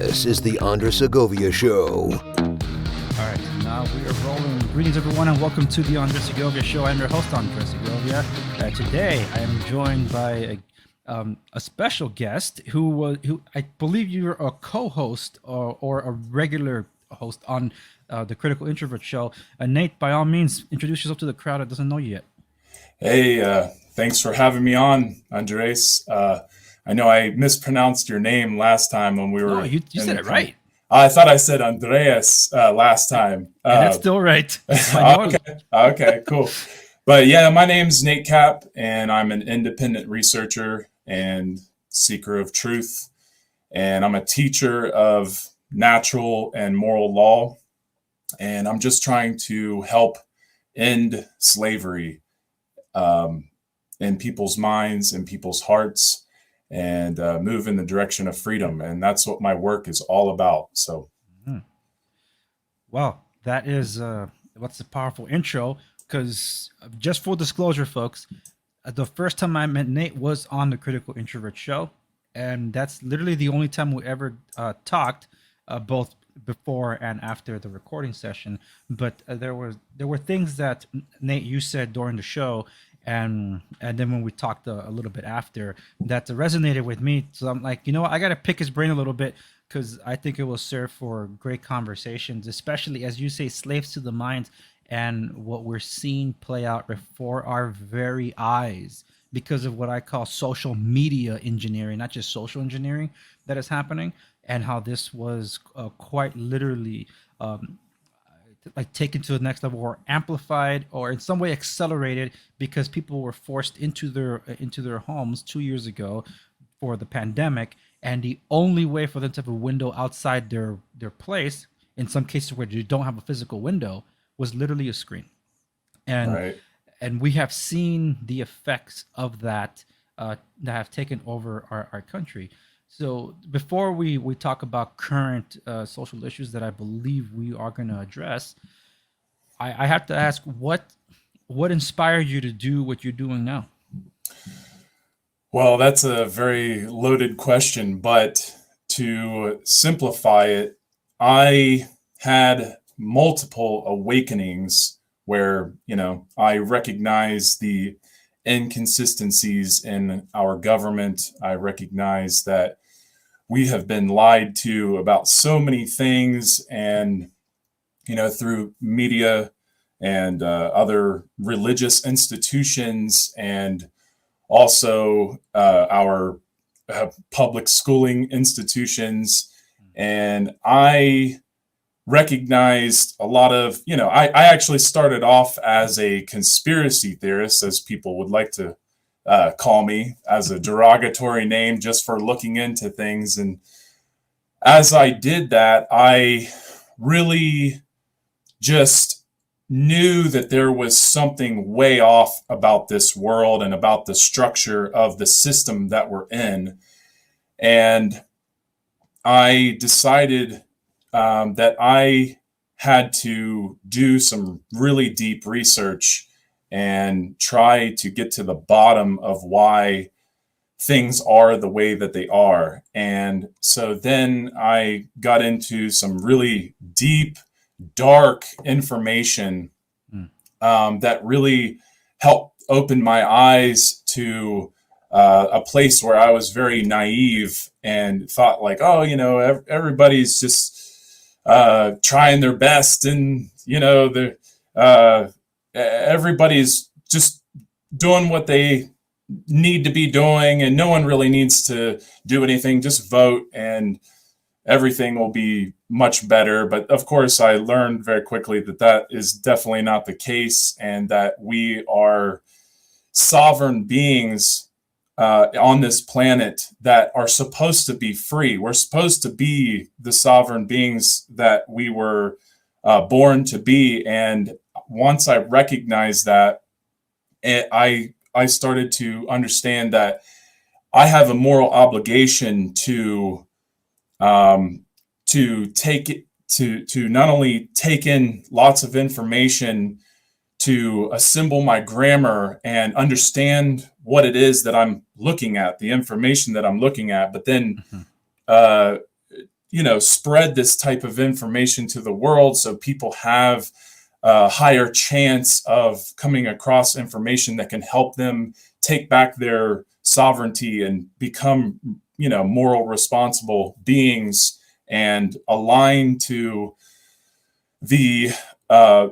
This is the Segovia Show. All right, now we are rolling. Greetings, everyone, and welcome to the Segovia Show. I'm your host, Segovia. Today, I am joined by a special guest who I believe you're a co-host or a regular host on the Critical Introverts Show. Nate, by all means, introduce yourself to the crowd that doesn't know you yet. Hey, thanks for having me on, Andres. I know I mispronounced your name last time when we were. No, you said it right. I thought I said Andreas last time. And that's still right. Okay, cool. But yeah, my name's Nate Cap, and I'm an independent researcher and seeker of truth. And I'm a teacher of natural and moral law. And I'm just trying to help end slavery in people's minds and people's hearts, and move in the direction of freedom. And that's what my work is all about. So, Well, that is what's a powerful intro, because just full disclosure, folks, the first time I met Nate was on the Critical Introverts Show. And that's literally the only time we ever talked, both before and after the recording session. But there were things that Nate, you said during the show, and then when we talked a little bit after, that resonated with me. So I'm like, I got to pick his brain a little bit, because I think it will serve for great conversations, especially as you say, slaves to the mind, and what we're seeing play out before our very eyes because of what I call social media engineering, not just social engineering that is happening, and how this was quite literally like taken to the next level, or amplified, or in some way accelerated, because people were forced into their homes 2 years ago for the pandemic, and the only way for them to have a window outside their place, in some cases where you don't have a physical window, was literally a screen. And right. And we have seen the effects of that that have taken over our country. So before we talk about current social issues that I believe we are going to address, I have to ask, what inspired you to do what you're doing now? Well, that's a very loaded question, but to simplify it, I had multiple awakenings where, I recognize the inconsistencies in our government. I recognize that we have been lied to about so many things, and, through media and other religious institutions, and also our public schooling institutions. And I recognized a lot of, I actually started off as a conspiracy theorist, as people would like to call me, as a derogatory name just for looking into things. And as I did that, I really just knew that there was something way off about this world and about the structure of the system that we're in. And I decided that I had to do some really deep research and try to get to the bottom of why things are the way that they are. And so then I got into some really deep, dark information that really helped open my eyes to a place where I was very naive and thought like, oh, everybody's just trying their best, and everybody's just doing what they need to be doing, and no one really needs to do anything, just vote and everything will be much better. But of course, I learned very quickly that that is definitely not the case, and that we are sovereign beings on this planet that are supposed to be free. We're supposed to be the sovereign beings that we were born to be. And once I recognized that, I started to understand that I have a moral obligation to take it, to not only take in lots of information, to assemble my grammar and understand what it is that I'm looking at, the information that I'm looking at, but then spread this type of information to the world so people have a higher chance of coming across information that can help them take back their sovereignty and become, moral, responsible beings and align to the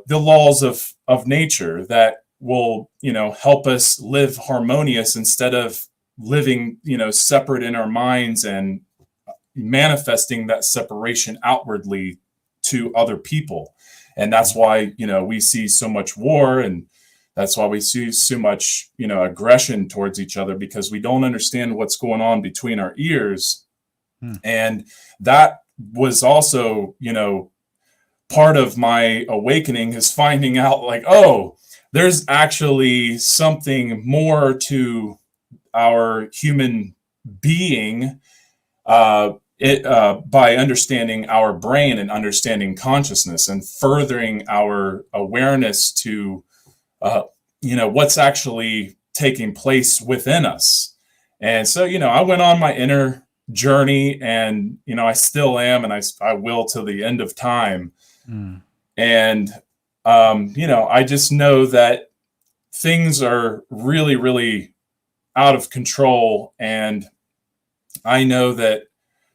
laws of nature that will, help us live harmonious instead of living, separate in our minds and manifesting that separation outwardly to other people. And that's why, we see so much war, and that's why we see so much, aggression towards each other, because we don't understand what's going on between our ears. And that was also, part of my awakening, is finding out like, oh, there's actually something more to our human being, by understanding our brain and understanding consciousness and furthering our awareness to, what's actually taking place within us. And so, I went on my inner journey, and, I still am, and I will till the end of time. And, I just know that things are really, really out of control. And I know that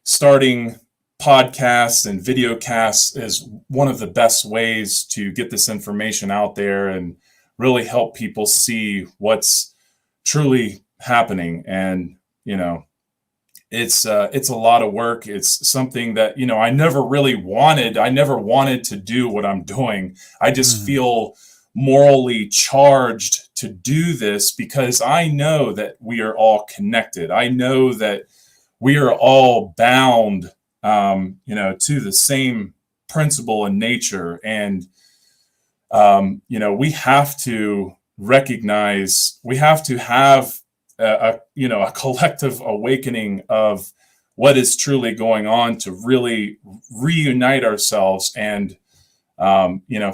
starting podcasts and video casts is one of the best ways to get this information out there and really help people see what's truly happening. And, it's a lot of work. It's something that, I never really wanted. I never wanted to do what I'm doing. I just feel morally charged to do this because I know that we are all connected. I know that we are all bound, to the same principle in nature. And, we have to recognize, we have to have a collective awakening of what is truly going on to really reunite ourselves and,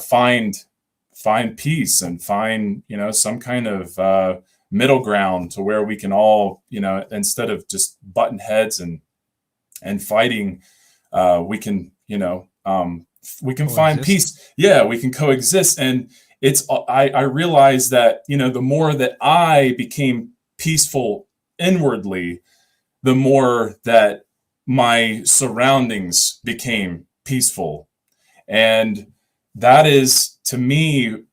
find peace and find, some kind of middle ground to where we can all, instead of just button heads and fighting, we can, we can find peace. Yeah, we can coexist. And I realized that, the more that I became peaceful inwardly, the more that my surroundings became peaceful. And that is, to me,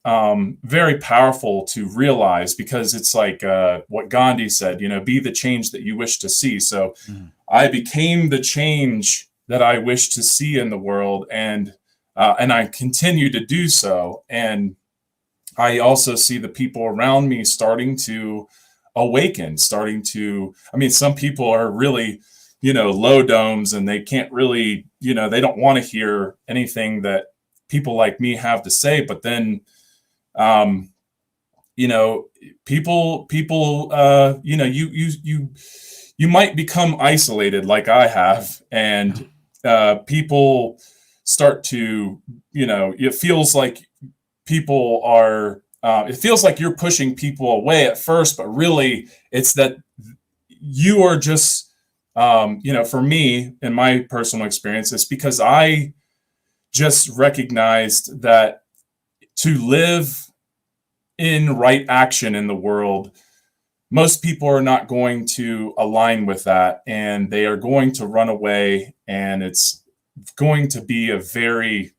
very powerful to realize, because it's like what Gandhi said, be the change that you wish to see. So I became the change that I wish to see in the world, and I continue to do so. And I also see the people around me starting to awaken, some people are really, low domes, and they can't really, they don't want to hear anything that people like me have to say. But then, people, you might become isolated like I have, and people start to, it feels like people are, it feels like you're pushing people away at first, but really it's that you are just, for me, in my personal experience, it's because I just recognized that to live in right action in the world, most people are not going to align with that, and they are going to run away, and it's going to be a very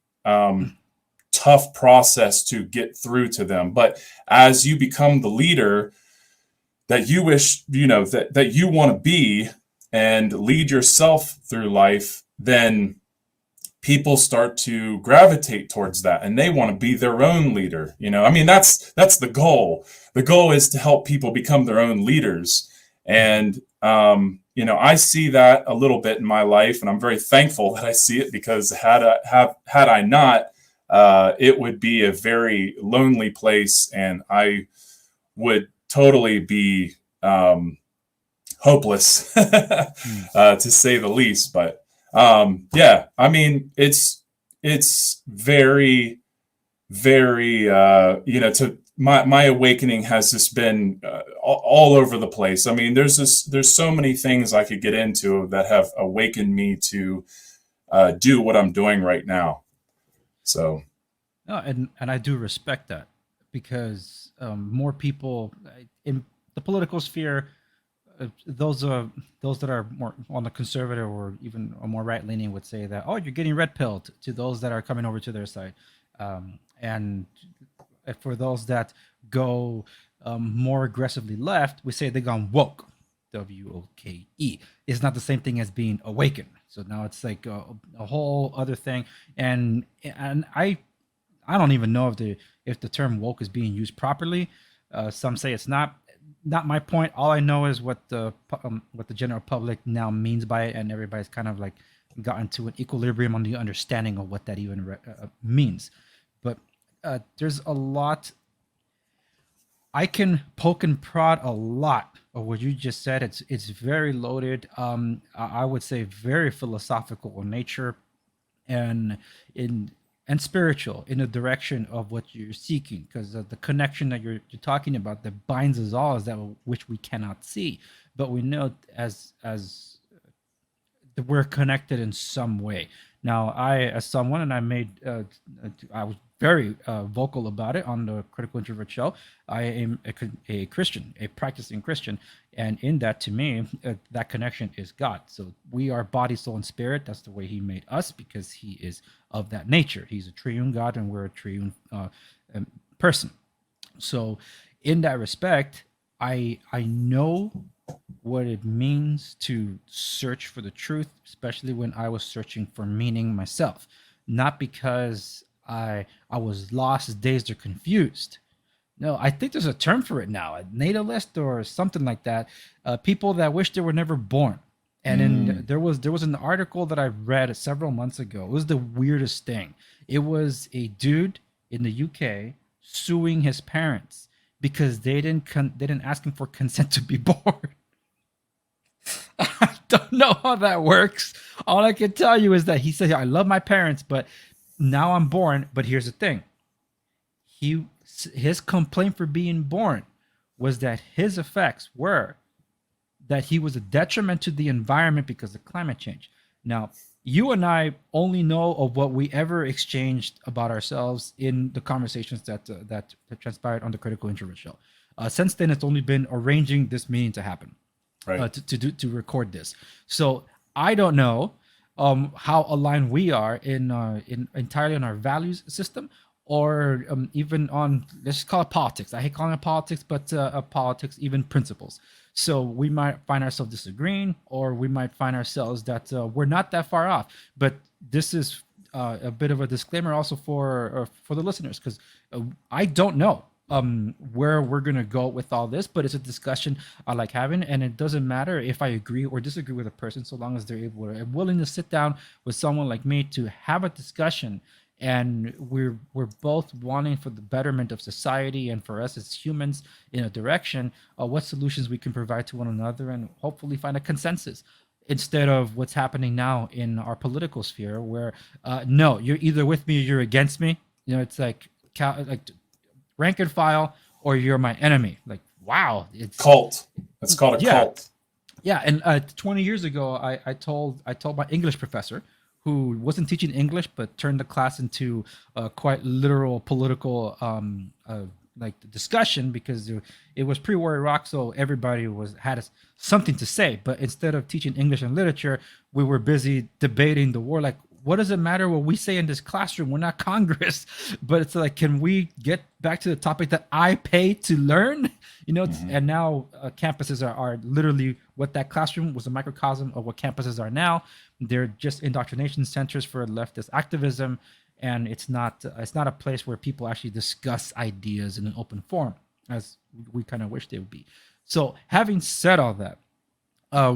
tough process to get through to them. But as you become the leader that you wish, that you want to be, and lead yourself through life, then people start to gravitate towards that, and they want to be their own leader. That's the goal. The goal is to help people become their own leaders. And, I see that a little bit in my life, and I'm very thankful that I see it, because had I not, it would be a very lonely place, and I would totally be hopeless, to say the least. But it's very, very, to my awakening has just been all over the place. There's so many things I could get into that have awakened me to do what I'm doing right now. So, No, and I do respect that, because more people in the political sphere, those that are more on the conservative or even more right leaning would say that, oh, you're getting red pilled, to those that are coming over to their side, and for those that go more aggressively left, we say they've gone woke. WOKE is not the same thing as being awakened. So now it's like a whole other thing, and I don't even know if the term woke is being used properly. Some say it's not. Not my point. All I know is what the general public now means by it, and everybody's kind of like gotten to an equilibrium on the understanding of what that even means. But there's a lot. I can poke and prod a lot of what you just said. It's very loaded. I would say very philosophical in nature, and spiritual in the direction of what you're seeking, because the connection that you're talking about that binds us all is that which we cannot see, but we know as that we're connected in some way. Now, as someone, and I was very vocal about it on the Critical Introvert Show. I am a Christian, a practicing Christian, and in that, to me, that connection is God. So we are body, soul, and spirit. That's the way He made us, because He is of that nature. He's a triune God, and we're a triune person. So, in that respect, I know what it means to search for the truth, especially when I was searching for meaning myself, not because I was lost, dazed, or confused. No, I think there's a term for it now, a natalist or something like that. People that wish they were never born. And there was an article that I read several months ago. It was the weirdest thing. It was a dude in the UK suing his parents because they didn't ask him for consent to be born. I don't know how that works. All I can tell you is that he said, "I love my parents, but now I'm born." But here's the thing: his complaint for being born was that his effects were that he was a detriment to the environment because of climate change. Now, you and I only know of what we ever exchanged about ourselves in the conversations that transpired on the Critical Introvert Show. Since then, it's only been arranging this meeting to happen, right. to record this. So I don't know how aligned we are in entirely on our values system, or even on, let's call it politics. I hate calling it politics, but politics, even principles. So we might find ourselves disagreeing, or we might find ourselves that we're not that far off. But this is a bit of a disclaimer also for the listeners, because I don't know where we're going to go with all this, but it's a discussion I like having. And it doesn't matter if I agree or disagree with a person, so long as they're willing to sit down with someone like me to have a discussion. And we're both wanting for the betterment of society and for us as humans in a direction of what solutions we can provide to one another, and hopefully find a consensus, instead of what's happening now in our political sphere, where no, you're either with me or you're against me. It's like rank and file, or you're my enemy. Like, wow, it's cult. It's called a cult. Yeah, and 20 years ago, I told my English professor, who wasn't teaching English but turned the class into quite literal political discussion, because it was pre-war Iraq, so everybody had something to say. But instead of teaching English and literature, we were busy debating the war. Like, what does it matter what we say in this classroom? We're not Congress. But it's like, can we get back to the topic that I pay to learn? And now campuses are literally what that classroom was, a microcosm of what campuses are now. They're just indoctrination centers for leftist activism, and it's not a place where people actually discuss ideas in an open forum, as we kind of wish they would be. So, having said all that,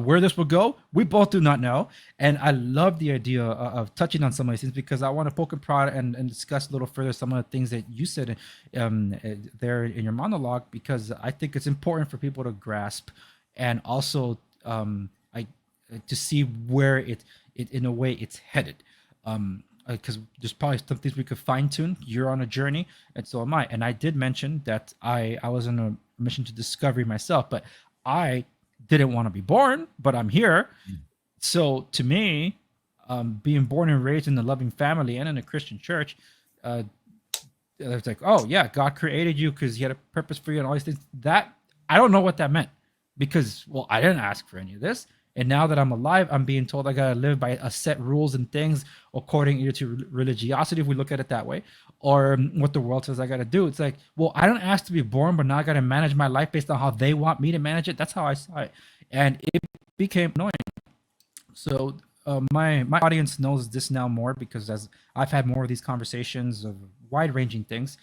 where this will go, we both do not know. And I love the idea of touching on some of these things, because I want to poke and prod and discuss a little further some of the things that you said there in your monologue, because I think it's important for people to grasp, and also to see where it in a way it's headed. Because there's probably some things we could fine tune. You're on a journey, and so am I. And I did mention that I was on a mission to discovery myself, but I didn't want to be born, but I'm here. So to me, being born and raised in a loving family and in a Christian church, uh, it's like, oh yeah, God created you because He had a purpose for you and all these things. That I don't know what that meant because, well, I didn't ask for any of this. And now that I'm alive, I'm being told I gotta live by a set rules and things according either to religiosity, if we look at it that way, or what the world says I gotta do. It's like, well, I don't ask to be born, but now I gotta manage my life based on how they want me to manage it. That's how I saw it, and it became annoying. So my audience knows this now more because as I've had more of these conversations of wide ranging things,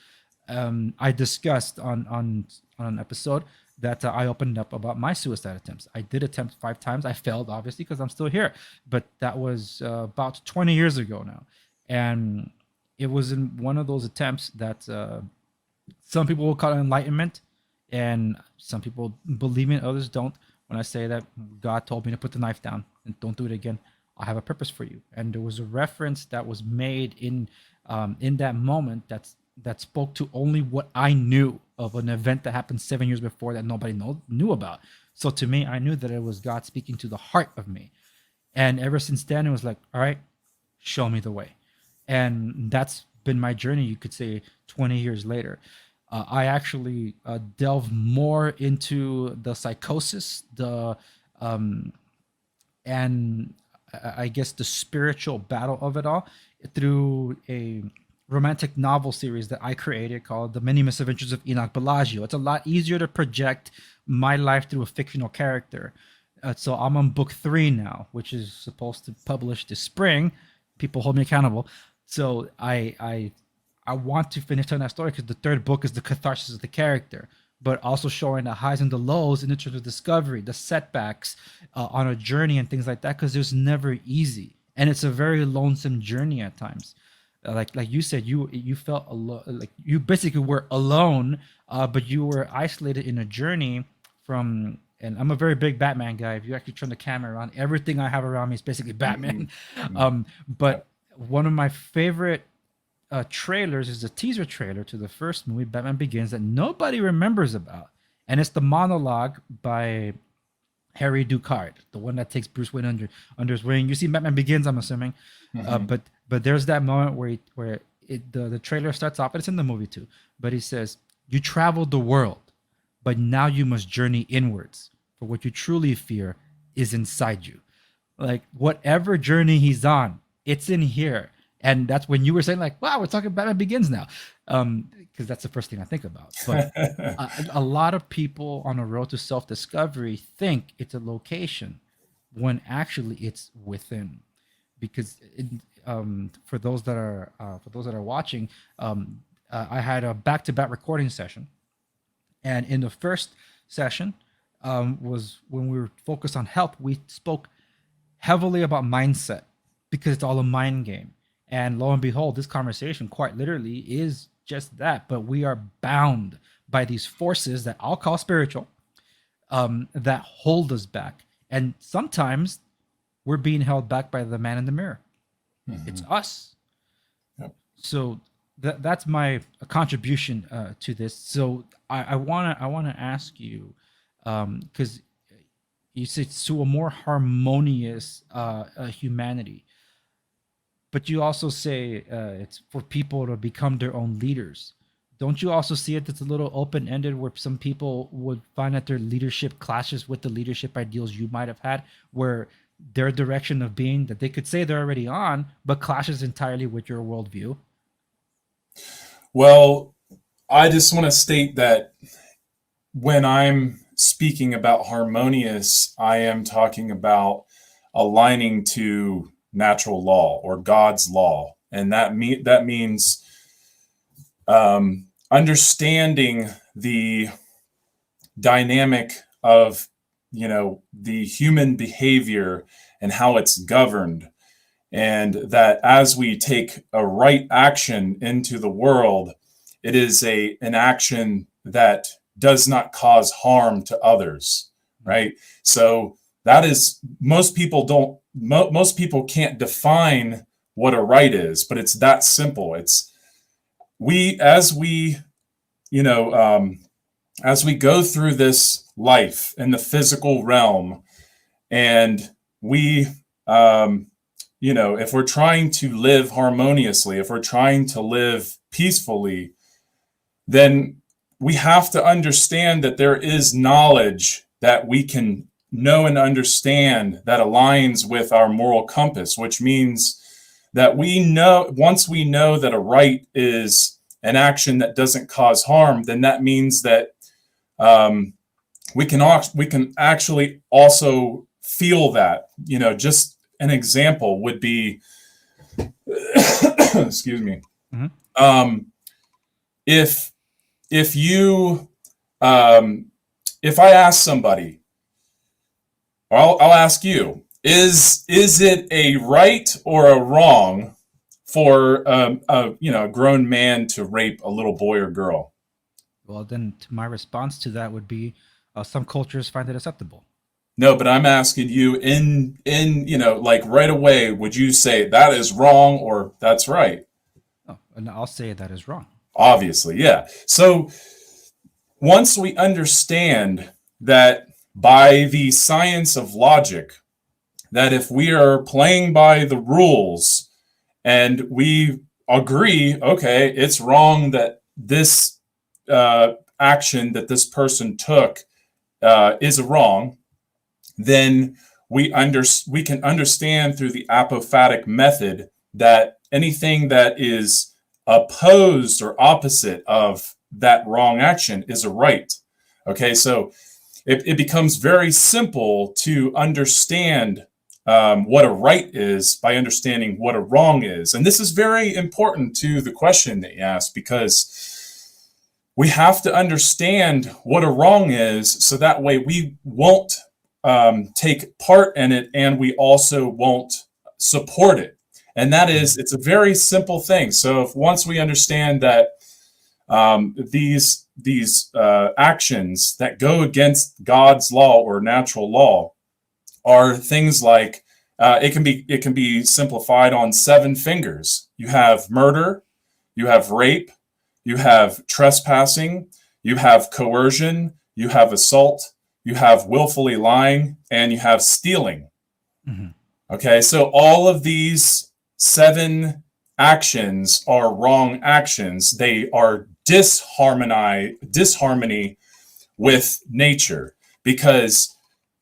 I discussed on an episode that I opened up about my suicide attempts. I did attempt 5 times. I failed, obviously, because I'm still here. But that was about 20 years ago now, and it was in one of those attempts that some people will call it enlightenment, and some people believe in it, others don't. When I say that God told me to put the knife down and don't do it again, I have a purpose for you. And there was a reference that was made in that moment that spoke to only what I knew of an event that happened 7 years before that nobody knew about. So to me, I knew that it was God speaking to the heart of me. And ever since then, it was like, all right, show me the way. And that's been my journey, you could say, 20 years later. I actually delve more into the psychosis, and I guess the spiritual battle of it all through a romantic novel series that I created called The Many Misadventures of Enoch Bellagio. It's a lot easier to project my life through a fictional character. So I'm on book 3 now, which is supposed to publish this spring. People hold me accountable. So I want to finish telling that story because the third book is the catharsis of the character, but also showing the highs and the lows in terms of discovery, the setbacks on a journey and things like that, because it was never easy. And it's a very lonesome journey at times. Like you said, you felt alone, like you basically were alone, but you were isolated in a journey from. And I'm a very big Batman guy. If you actually turn the camera around, everything I have around me is basically Batman. But one of my favorite trailers is a teaser trailer to the first movie, Batman Begins, that nobody remembers about, and it's the monologue by Harry Ducard, the one that takes Bruce Wayne under his wing. You see Batman Begins, I'm assuming, but there's that moment where the trailer starts off, and it's in the movie too. But he says, "You traveled the world, but now you must journey inwards, for what you truly fear is inside you." Like whatever journey he's on, it's in here. And that's when you were saying, like, wow, we're talking Batman Begins now. Because that's the first thing I think about. But a lot of people on a road to self-discovery think it's a location when actually it's within. Because for those that are watching, I had a back-to-back recording session. And in the first session was when we were focused on health, we spoke heavily about mindset because it's all a mind game. And lo and behold, this conversation quite literally is just that. But we are bound by these forces that I'll call spiritual, that hold us back. And sometimes we're being held back by the man in the mirror. It's us. Yep. So that's my contribution to this. So I wanna ask you, because you said to a more harmonious humanity. But you also say it's for people to become their own leaders. Don't you also see it that's a little open-ended where some people would find that their leadership clashes with the leadership ideals you might have had, where their direction of being that they could say they're already on, but clashes entirely with your worldview? Well, I just want to state that when I'm speaking about harmonious, I am talking about aligning to natural law or God's law, and that means understanding the dynamic of the human behavior and how it's governed, and that as we take a right action into the world, it is an action that does not cause harm to others, right? So that is, most people can't define what a right is, but it's that simple. It's as we go through this life in the physical realm, and we if we're trying to live harmoniously, if we're trying to live peacefully, then we have to understand that there is knowledge that we can know and understand that aligns with our moral compass, which means that once we know that a right is an action that doesn't cause harm, then that means that we can actually also feel that. Just an example would be, excuse me, if you if I ask somebody, or I'll ask you, is it a right or a wrong for a grown man to rape a little boy or girl? Well, then my response to that would be, some cultures find it acceptable. No, but I'm asking you in like right away, would you say that is wrong or that's right? Oh, and I'll say that is wrong. Obviously, yeah. So once we understand that by the science of logic, that if we are playing by the rules and we agree, okay, it's wrong that this action that this person took is wrong, then we can understand through the apophatic method that anything that is opposed or opposite of that wrong action is a right. Okay, so it becomes very simple to understand what a right is by understanding what a wrong is. And this is very important to the question that you asked, because we have to understand what a wrong is, so that way we won't take part in it, and we also won't support it. And that is, it's a very simple thing. So if once we understand that these actions that go against God's law or natural law are things like, it can be simplified on 7 fingers. You have murder, you have rape, you have trespassing, you have coercion, you have assault, you have willfully lying, and you have stealing. Mm-hmm. Okay, so all of these 7 actions are wrong actions. They are disharmony with nature, because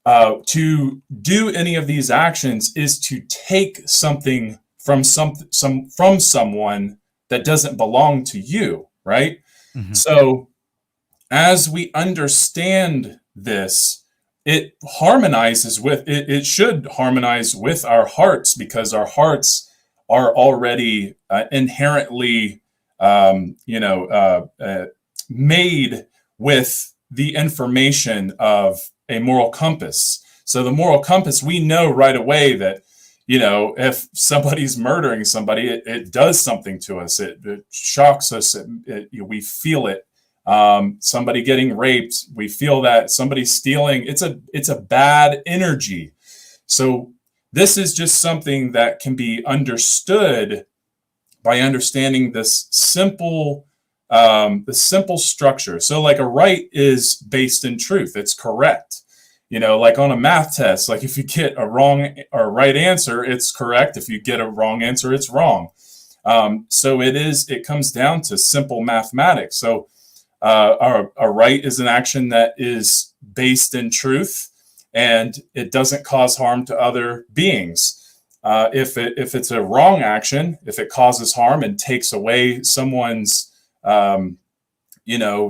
to do any of these actions is to take something from someone that doesn't belong to you, right? Mm-hmm. So as we understand this, it harmonizes with it should harmonize with our hearts, because our hearts are already inherently made with the information of a moral compass. So the moral compass, we know right away that, if somebody's murdering somebody, it does something to us. It shocks us. We feel it. Somebody getting raped, we feel that. Somebody stealing, it's a bad energy. So this is just something that can be understood by understanding this simple structure. So like a right is based in truth. It's correct. Like on a math test, like if you get a wrong or right answer, it's correct. If you get a wrong answer, it's wrong. So it comes down to simple mathematics. So a right is an action that is based in truth, and it doesn't cause harm to other beings. If it's a wrong action, if it causes harm and takes away someone's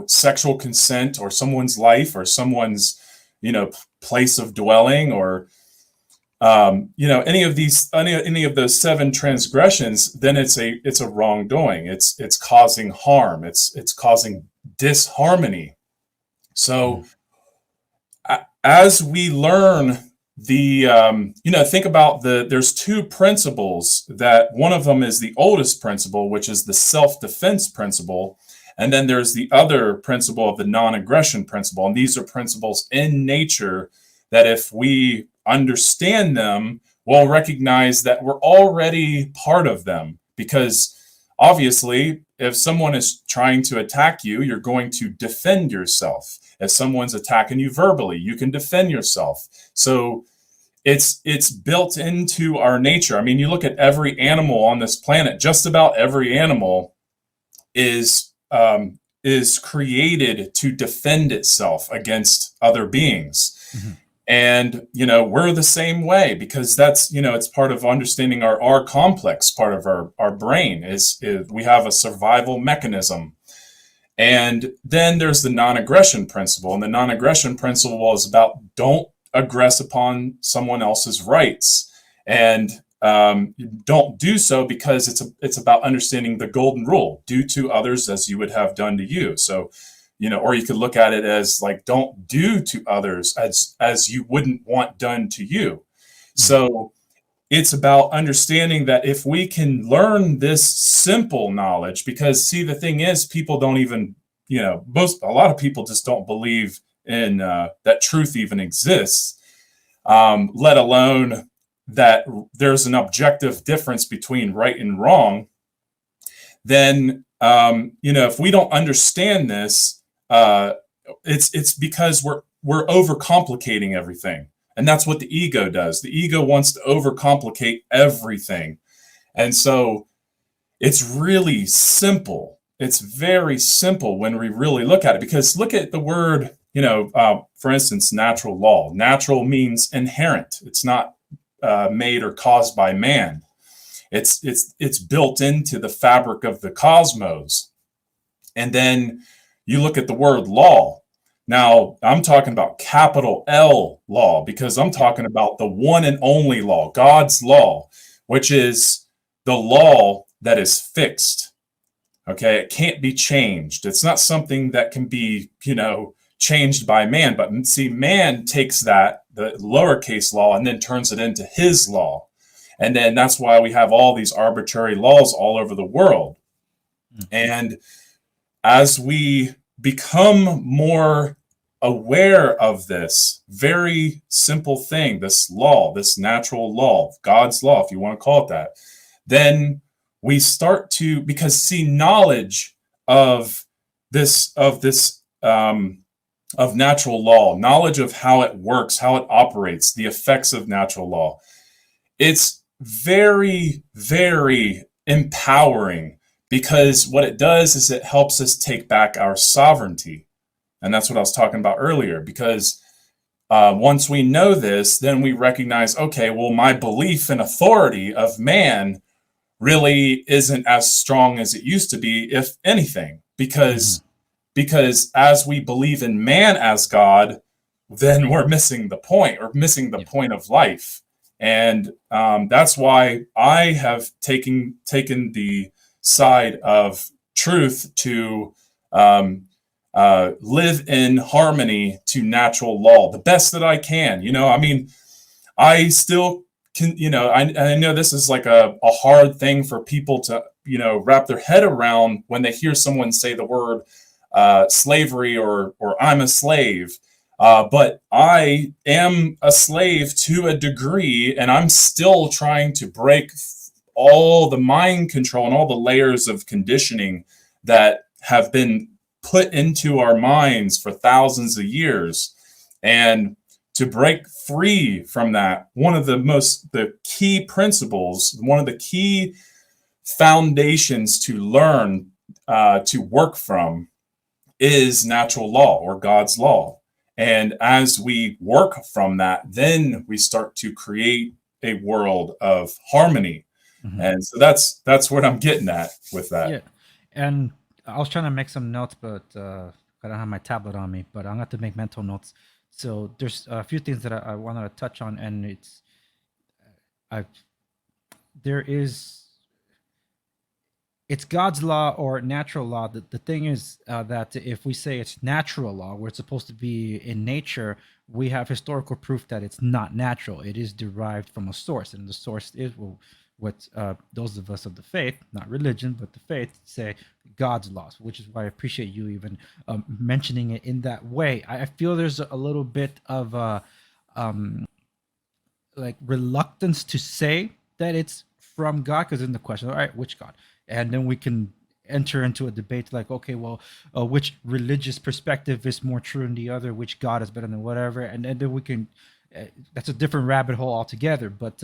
sexual consent, or someone's life, or someone's place of dwelling, or any of those 7 transgressions, then it's a wrongdoing. It's causing harm. It's causing disharmony. So as we learn think about there's 2 principles. That one of them is the oldest principle, which is the self-defense principle. And then there's the other principle of the non-aggression principle. And these are principles in nature that if we understand them, we'll recognize that we're already part of them. Because obviously, if someone is trying to attack you, you're going to defend yourself. If someone's attacking you verbally, you can defend yourself. So it's built into our nature. I mean, you look at every animal on this planet, just about every animal is created to defend itself against other beings. Mm-hmm. And, we're the same way, because that's, it's part of understanding our complex part of our brain is we have a survival mechanism. And then there's the non-aggression principle. And the non-aggression principle is about don't aggress upon someone else's rights. And don't do so because it's about understanding the golden rule: do to others as you would have done to you. So, or you could look at it as like, don't do to others as you wouldn't want done to you. Mm-hmm. So it's about understanding that if we can learn this simple knowledge, because see, the thing is, people don't even, a lot of people just don't believe in that truth even exists, let alone that there's an objective difference between right and wrong. Then, if we don't understand this, it's because we're overcomplicating everything. And that's what the ego does. The ego wants to overcomplicate everything. And so it's really simple. It's very simple when we really look at it, because look at the word, for instance, natural law. Natural means inherent. It's not made or caused by man. It's built into the fabric of the cosmos. And then you look at the word law. Now, I'm talking about capital L law, because I'm talking about the one and only law, God's law, which is the law that is fixed. Okay, it can't be changed. It's not something that can be, changed by man. But see, man takes the lowercase law, and then turns it into his law. And then that's why we have all these arbitrary laws all over the world. Mm-hmm. And as we become more aware of this very simple thing, this law, this natural law, God's law, if you want to call it that, then we start to, because see, knowledge of natural law, knowledge of how it works, how it operates, the effects of natural law, it's very, very empowering, because what it does is it helps us take back our sovereignty. And that's what I was talking about earlier, because once we know this, then we recognize, okay, well, my belief in authority of man really isn't as strong as it used to be, if anything, because as we believe in man as God, then we're missing the point, or missing the point of life. And that's why I have taken the side of truth to live in harmony to natural law the best that I can. I still can, I know this is like a hard thing for people to, wrap their head around when they hear someone say the word slavery or I'm a slave. But I am a slave to a degree, and I'm still trying to break all the mind control and all the layers of conditioning that have been put into our minds for thousands of years. And to break free from that, one of the key principles, one of the key foundations to learn to work from is natural law, or God's law. And as we work from that, then we start to create a world of harmony. Mm-hmm. And so that's what I'm getting at with that. Yeah. And I was trying to make some notes, but I don't have my tablet on me, but I'm going to have to make mental notes. So there's a few things that I wanted to touch on, and it's God's law or natural law. The thing is that if we say it's natural law, where it's supposed to be in nature, we have historical proof that it's not natural. It is derived from a source, and the source is what those of us of the faith, not religion, but the faith, say God's laws, which is why I appreciate you even mentioning it in that way. I feel there's a little bit of like reluctance to say that it's from God, because in the question, all right, which God? And then we can enter into a debate like, okay, well, which religious perspective is more true than the other? Which God is better than whatever? And then we can, That's a different rabbit hole altogether. But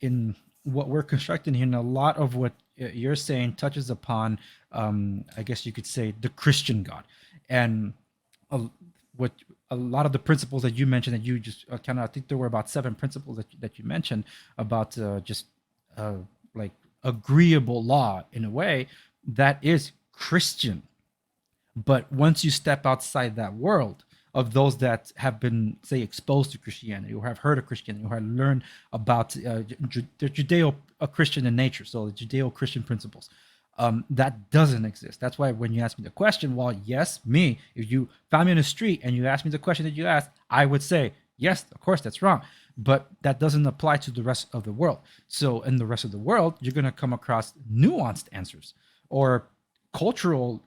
in what we're constructing here, and a lot of what you're saying touches upon, I guess you could say, the Christian God, and what a lot of the principles that you mentioned, that you just kind of, I think there were about 7 principles that you mentioned about just like agreeable law in a way that is Christian. But once you step outside that world of those that have been, say, exposed to Christianity, or have heard of Christianity, or have learned about the Judeo-Christian in nature, so the Judeo-Christian principles, that doesn't exist. That's why when you ask me the question, well, yes, me, if you found me in the street and you asked me the question that you asked, I would say, yes, of course, that's wrong. But that doesn't apply to the rest of the world. So in the rest of the world, you're going to come across nuanced answers, or cultural,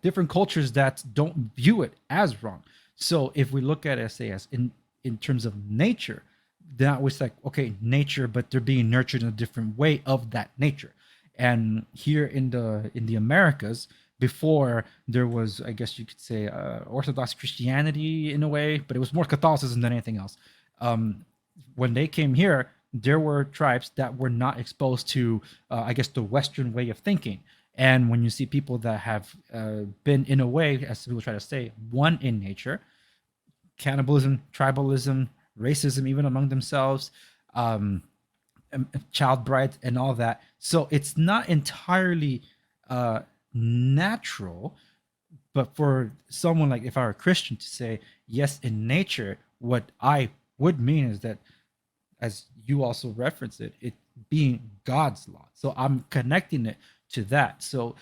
different cultures that don't view it as wrong. So if we look at it, say, as in terms of nature, then it's like, okay, nature, but they're being nurtured in a different way of that nature. And here in the Americas, before, there was, I guess you could say, Orthodox Christianity in a way, but it was more Catholicism than anything else. When they came here, there were tribes that were not exposed to, I guess, the Western way of thinking. And when you see people that have been, in a way, as people try to say, one in nature, cannibalism, tribalism, racism, even among themselves, child brides, and all that. So it's not entirely natural, but for someone like, if I were a Christian, to say, yes, in nature, what I would mean is that, as you also reference it, it being God's law. So I'm connecting it to that. So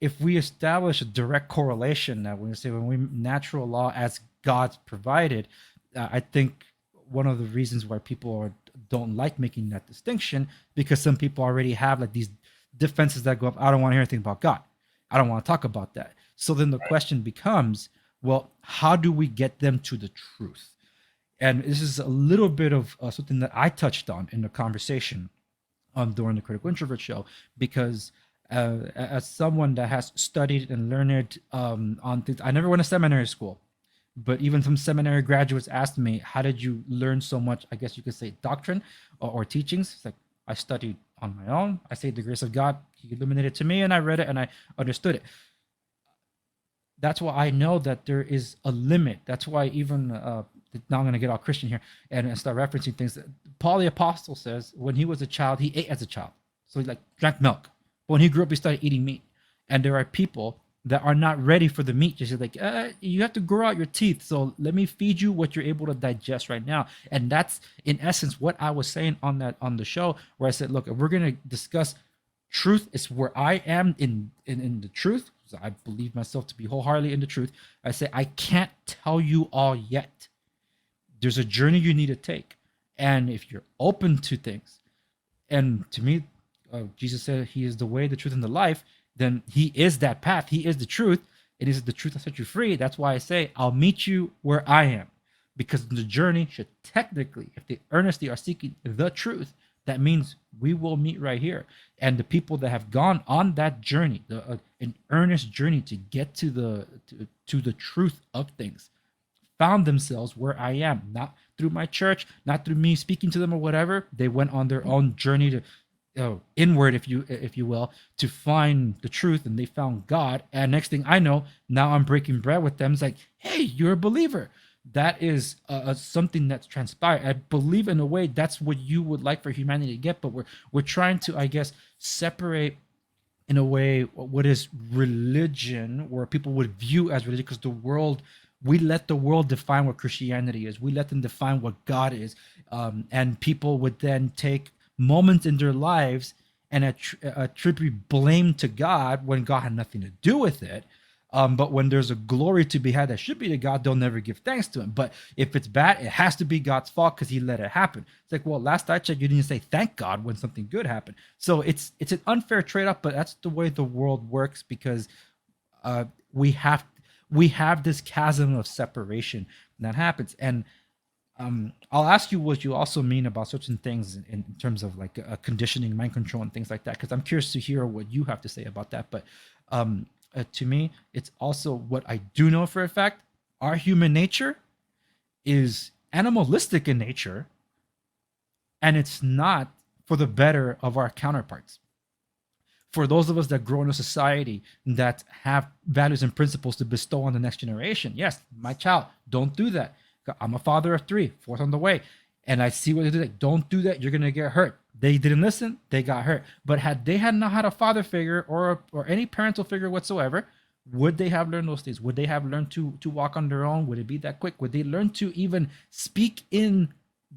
if we establish a direct correlation, that when we say, when we natural law as God's provided, I think one of the reasons why people don't like making that distinction, because some people already have like these defenses that go up. I don't want to hear anything about God. I don't want to talk about that. So then the question becomes, well, how do we get them to the truth? And this is a little bit of something that I touched on in the conversation during the Critical Introvert Show, because as someone that has studied and learned on things, I never went to seminary school, but even some seminary graduates asked me, how did you learn so much, I guess you could say, doctrine or teachings? It's like, I studied on my own. I say the grace of God, he illuminated to me, and I read it and I understood it. That's why I know that there is a limit. That's why even now I'm going to get all Christian here and start referencing things. Paul the Apostle says when he was a child, he ate as a child. So he like drank milk. But when he grew up, he started eating meat. And there are people that are not ready for the meat. Just like, you have to grow out your teeth. So let me feed you what you're able to digest right now. And that's in essence what I was saying on the show, where I said, look, if we're going to discuss truth, is where I am in the truth. I believe myself to be wholeheartedly in the truth. I say, I can't tell you all yet. There's a journey you need to take. And if you're open to things, and to me, Jesus said he is the way, the truth, and the life, then he is that path. He is the truth. It is the truth that sets you free. That's why I say, I'll meet you where I am. Because the journey should technically, if they earnestly are seeking the truth, that means we will meet right here. And the people that have gone on that journey, an earnest journey to get to the truth of things, found themselves where I am, not through my church, not through me speaking to them or whatever. They went on their own journey to inward, if you will, to find the truth, and they found God. And next thing I know, now I'm breaking bread with them. It's like, hey, you're a believer. That is something that's transpired. I believe in a way that's what you would like for humanity to get, but we're trying to, I guess, separate in a way what is religion, or people would view as religion, because the world, we let the world define what Christianity is. We let them define what God is, and people would then take moments in their lives and attribute blame to God when God had nothing to do with it. But when there's a glory to be had that should be to God, they'll never give thanks to him. But if it's bad, it has to be God's fault because he let it happen. It's like, well, last I checked, you didn't say thank God when something good happened. So it's an unfair trade-off, but that's the way the world works, because we have this chasm of separation that happens. And I'll ask you what you also mean about certain things in terms of like conditioning, mind control, and things like that, because I'm curious to hear what you have to say about that. But to me, it's also what I do know for a fact. Our human nature is animalistic in nature, and it's not for the better of our counterparts. For those of us that grow in a society that have values and principles to bestow on the next generation, yes, my child, don't do that. I'm a father of 3, 4th on the way, and I see what they do. Like, don't do that. You're gonna get hurt. They didn't listen. They got hurt. But had they had not had a father figure or any parental figure whatsoever, would they have learned those things? Would they have learned to walk on their own? Would it be that quick? Would they learn to even speak in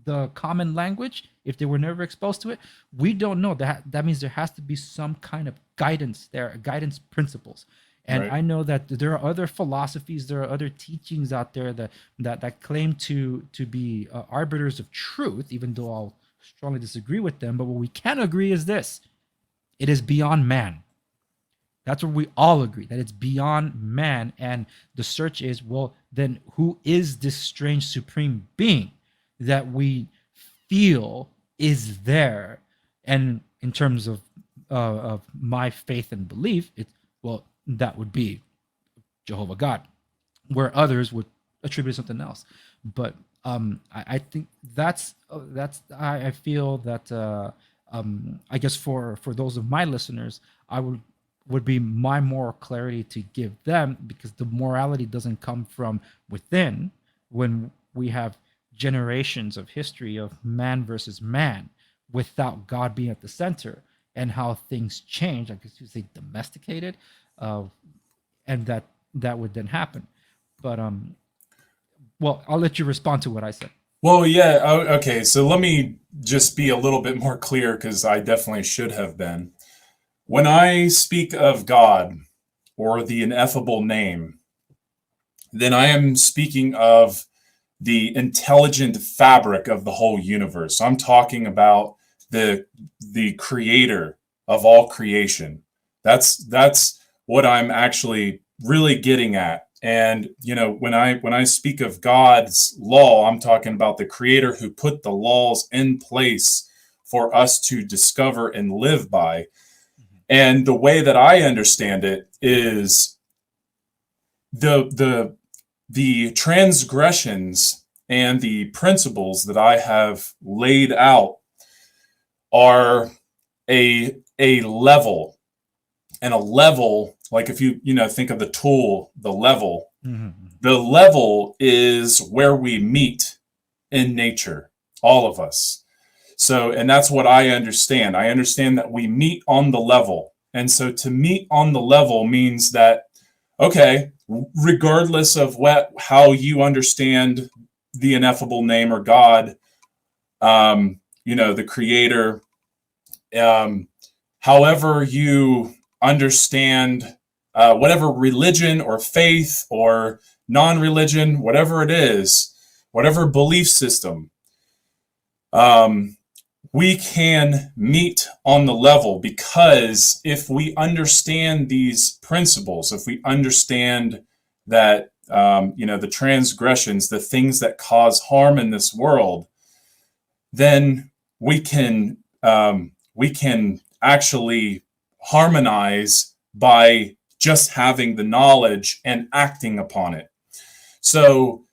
the common language if they were never exposed to it? We don't know. That means there has to be some kind of guidance there, guidance principles. And Right. I know that there are other philosophies, there are other teachings out there that claim to be arbiters of truth, even though I'll strongly disagree with them. But what we can agree is this: it is beyond man. That's where we all agree, that it's beyond man. And the search is, well, then who is this strange supreme being that we feel is there? And in terms of my faith and belief, well, that would be Jehovah God, where others would attribute something else. But I think that's I feel that I guess for those of my listeners, I would be my moral clarity to give them, because the morality doesn't come from within. When we have generations of history of man versus man without God being at the center, and how things change, I guess you say domesticated, and that would then happen. But well, I'll let you respond to what I said. Well, yeah. Okay. So let me just be a little bit more clear, because I definitely should have been. When I speak of God or the ineffable name, then I am speaking of the intelligent fabric of the whole universe. I'm talking about the creator of all creation. That's what I'm actually really getting at. And when I speak of God's law, I'm talking about the creator who put the laws in place for us to discover and live by. And the way that I understand it is the transgressions and the principles that I have laid out are a level. And a level, like if you think of the tool, the level is where we meet in nature, all of us. So, and that's what I understand. I understand that we meet on the level. And so to meet on the level means that, okay, regardless of how you understand the ineffable name or God, the creator, however you understand whatever religion or faith or non-religion, whatever it is, whatever belief system, we can meet on the level, because if we understand these principles, if we understand that, the transgressions, the things that cause harm in this world, then we can actually harmonize by just having the knowledge and acting upon it. So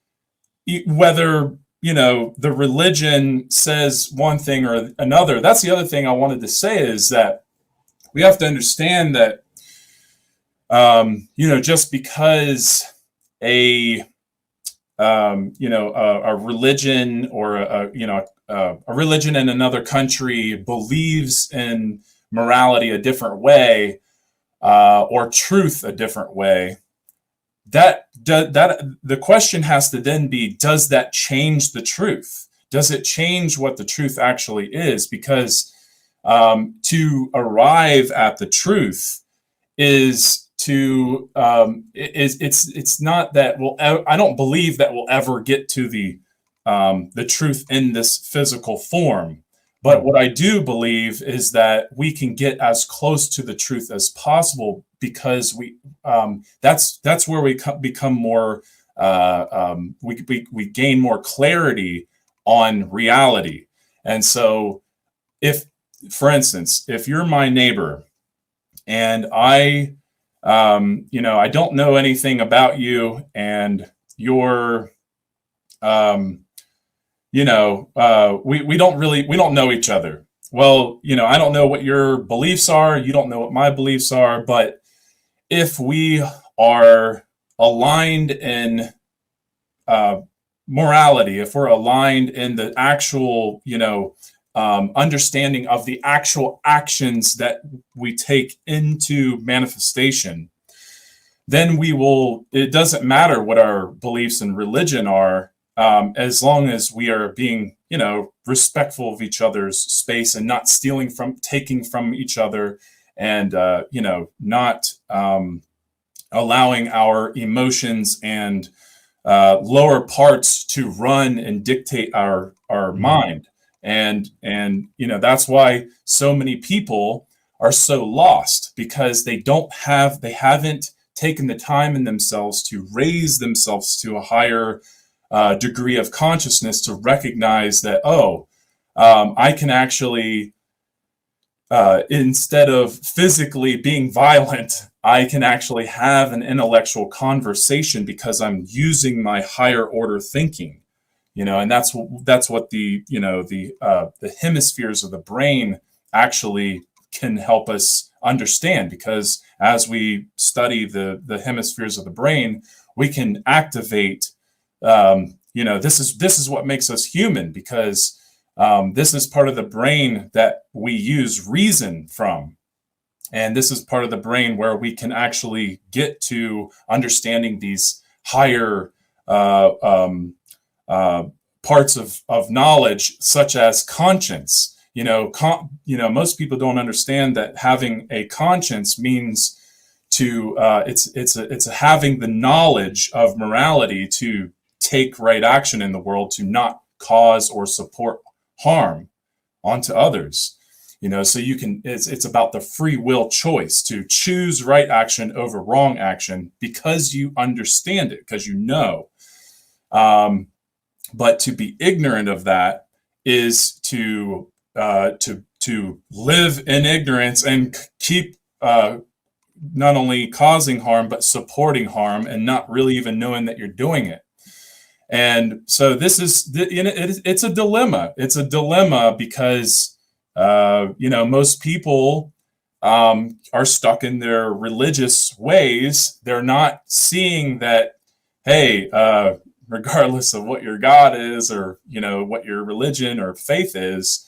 whether the religion says one thing or another, that's the other thing I wanted to say, is that we have to understand that just because a religion or a religion in another country believes in morality a different way, or truth a different way, that the question has to then be, does that change the truth? Does it change what the truth actually is? Because to arrive at the truth is to it's not that I don't believe that we'll ever get to the truth in this physical form. But what I do believe is that we can get as close to the truth as possible, because that's where we become more we gain more clarity on reality. And so, if, for instance, if you're my neighbor and I don't know anything about you, and you're we don't know each other. Well, I don't know what your beliefs are. You don't know what my beliefs are. But if we are aligned in morality, if we're aligned in the actual, understanding of the actual actions that we take into manifestation, then it doesn't matter what our beliefs in religion are, as long as we are being, respectful of each other's space and not taking from each other, and, not allowing our emotions and lower parts to run and dictate our mind. And that's why so many people are so lost, because they haven't taken the time in themselves to raise themselves to a higher degree of consciousness, to recognize that, I can actually, instead of physically being violent, I can actually have an intellectual conversation because I'm using my higher order thinking, and that's what the hemispheres of the brain actually can help us understand. Because as we study the hemispheres of the brain, we can activate, this is what makes us human, because this is part of the brain that we use reason from. And this is part of the brain where we can actually get to understanding these higher parts of knowledge, such as conscience. Most people don't understand that having a conscience means it's having the knowledge of morality to take right action in the world, to not cause or support harm onto others. So it's about the free will choice to choose right action over wrong action, because you understand it, because but to be ignorant of that is to live in ignorance and keep not only causing harm, but supporting harm, and not really even knowing that you're doing it. And so it's a dilemma. It's a dilemma because most people are stuck in their religious ways. They're not seeing that, hey, regardless of what your God is, or what your religion or faith is,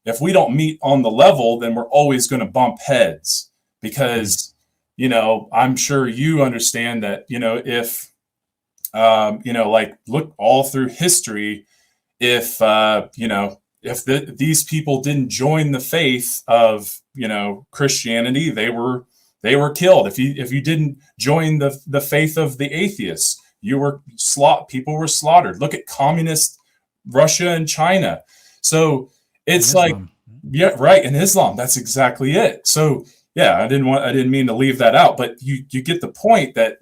if we don't meet on the level, then we're always going to bump heads. Because I'm sure you understand that if like, look all through history, if these people didn't join the faith of Christianity, they were killed. If you didn't join the faith of the atheists, people were slaughtered. Look at communist Russia and China. So it's like, yeah, right, in Islam, that's exactly it. So yeah, I didn't mean to leave that out, but you get the point that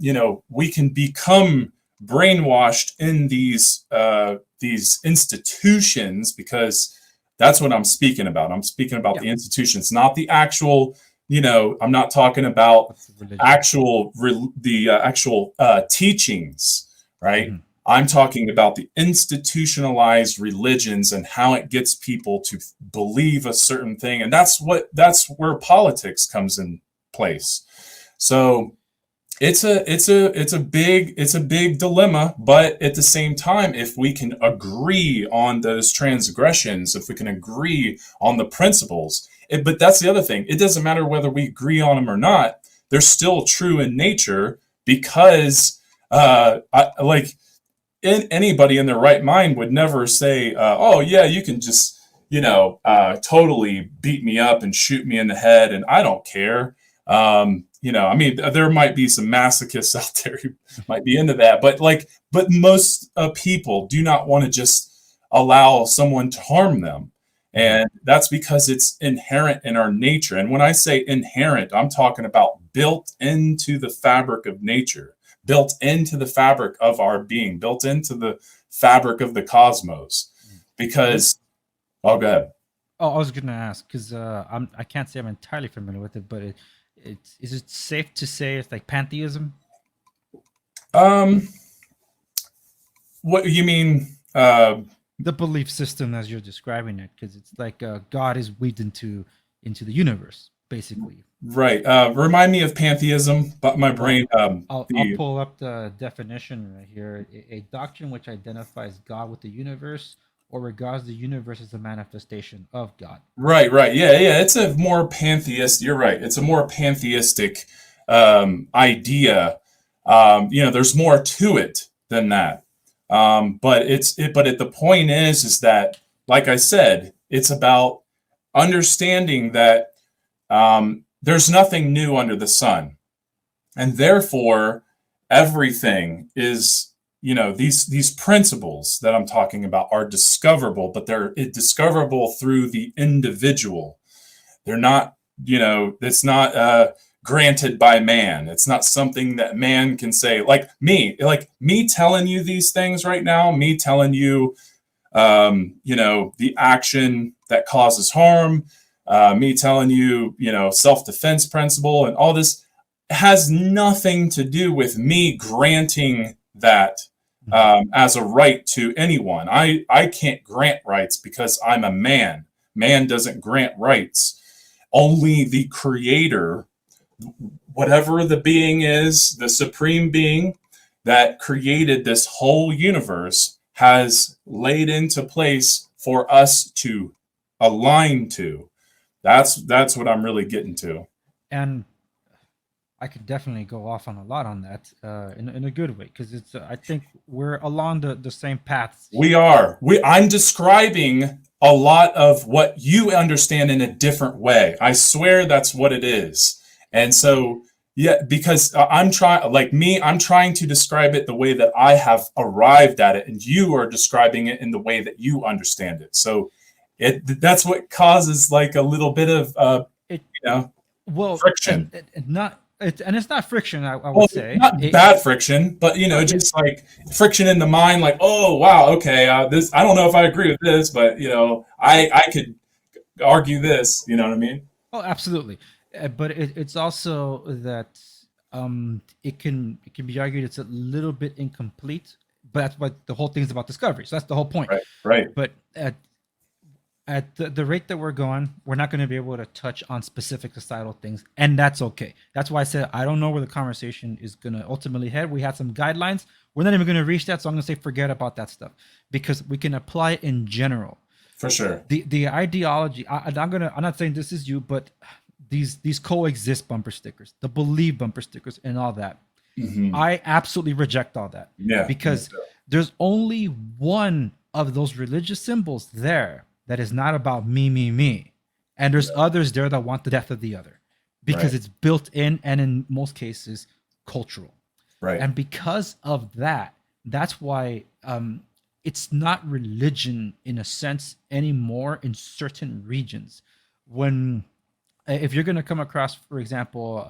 we can become brainwashed in these institutions, because that's what I'm speaking about. I'm speaking about the institutions, not the actual. I'm not talking about actual teachings, right? Mm-hmm. I'm talking about the institutionalized religions and how it gets people to believe a certain thing, and that's where politics comes in place. So it's a big dilemma, but at the same time, if we can agree on those transgressions, if we can agree on the principles, but that's the other thing. It doesn't matter whether we agree on them or not; they're still true in nature, because anybody in their right mind would never say, "Oh yeah, you can just totally beat me up and shoot me in the head, and I don't care." There might be some masochists out there who might be into that, but most people do not want to just allow someone to harm them. And that's because it's inherent in our nature. And when I say inherent, I'm talking about built into the fabric of nature, built into the fabric of our being, built into the fabric of the cosmos. Because, go ahead. Oh, I was going to ask, because I can't say I'm entirely familiar with it, but is it safe to say it's like pantheism? What you mean? The belief system as you're describing it, because it's like God is weaved into the universe, basically. Right. Remind me of pantheism, but my Well, brain. I'll pull up the definition right here. A doctrine which identifies God with the universe or regards the universe as a manifestation of God. Right, right. Yeah, yeah. It's a more pantheist. You're right. It's a more pantheistic idea. There's more to it than that. But the point is that, like I said, it's about understanding that there's nothing new under the sun, and therefore everything is, these principles that I'm talking about are discoverable, but they're discoverable through the individual. They're not, it's not granted by man. It's not something that man can say, like me telling you these things right now, me telling you, the action that causes harm, me telling you, self-defense principle and all this has nothing to do with me granting that as a right to anyone. I can't grant rights because I'm a man. Man doesn't grant rights. Only the creator, whatever the being is, the supreme being that created this whole universe, has laid into place for us to align to. That's what I'm really getting to. And I could definitely go off on a lot on that in a good way, because it's I think we're along the same paths. We are. I'm describing a lot of what you understand in a different way. I swear that's what it is. And so, yeah, because I'm trying to describe it the way that I have arrived at it, and you are describing it in the way that you understand it. So that's what causes like a little bit of friction. And it's not friction, I would say. Not bad friction, but just like friction in the mind, like, oh wow, okay, this, I don't know if I agree with this, but I could argue this. You know what I mean? Oh, absolutely. But it's also that it can be argued it's a little bit incomplete, but that's what the whole thing is about discovery. So that's the whole point. Right. But at the rate that we're going, we're not going to be able to touch on specific societal things, and that's okay. That's why I said I don't know where the conversation is going to ultimately head. We had some guidelines. We're not even going to reach that, so I'm going to say forget about that stuff, because we can apply it in general. For sure. The ideology. I'm not saying this is you, but these coexist bumper stickers, the believe bumper stickers, and all that. Mm-hmm. I absolutely reject all that. Yeah. Because there's only one of those religious symbols there that is not about me. And there's others there that want the death of the other, because it's built in, and in most cases, cultural. Right. And because of that, that's why it's not religion in a sense anymore in certain regions. If you're going to come across, for example,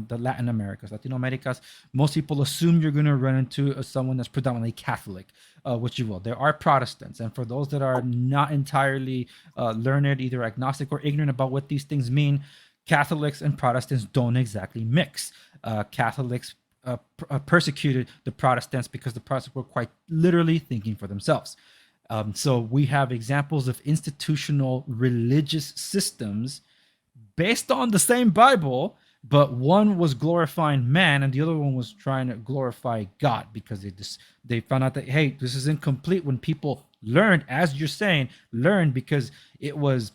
the Latin Americas, Latino Americas, most people assume you're going to run into someone that's predominantly Catholic, which you will. There are Protestants. And for those that are not entirely learned, either agnostic or ignorant about what these things mean, Catholics and Protestants don't exactly mix. Catholics persecuted the Protestants because the Protestants were quite literally thinking for themselves. So we have examples of institutional religious systems based on the same Bible, but one was glorifying man and the other one was trying to glorify God, because they found out that, hey, this is incomplete when people learned, as you're saying, because it was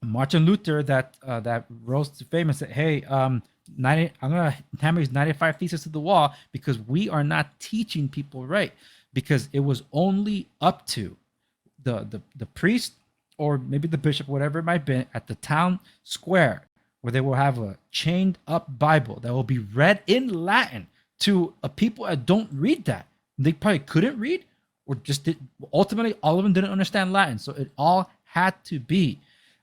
Martin Luther that rose to fame and said, hey, I'm gonna hammer his 95 theses to the wall, because we are not teaching people right, because it was only up to the priest, or maybe the bishop, whatever it might be, at the town square, where they will have a chained up Bible that will be read in Latin to a people that don't read that. They probably couldn't read, or just ultimately all of them didn't understand Latin. So it all had to be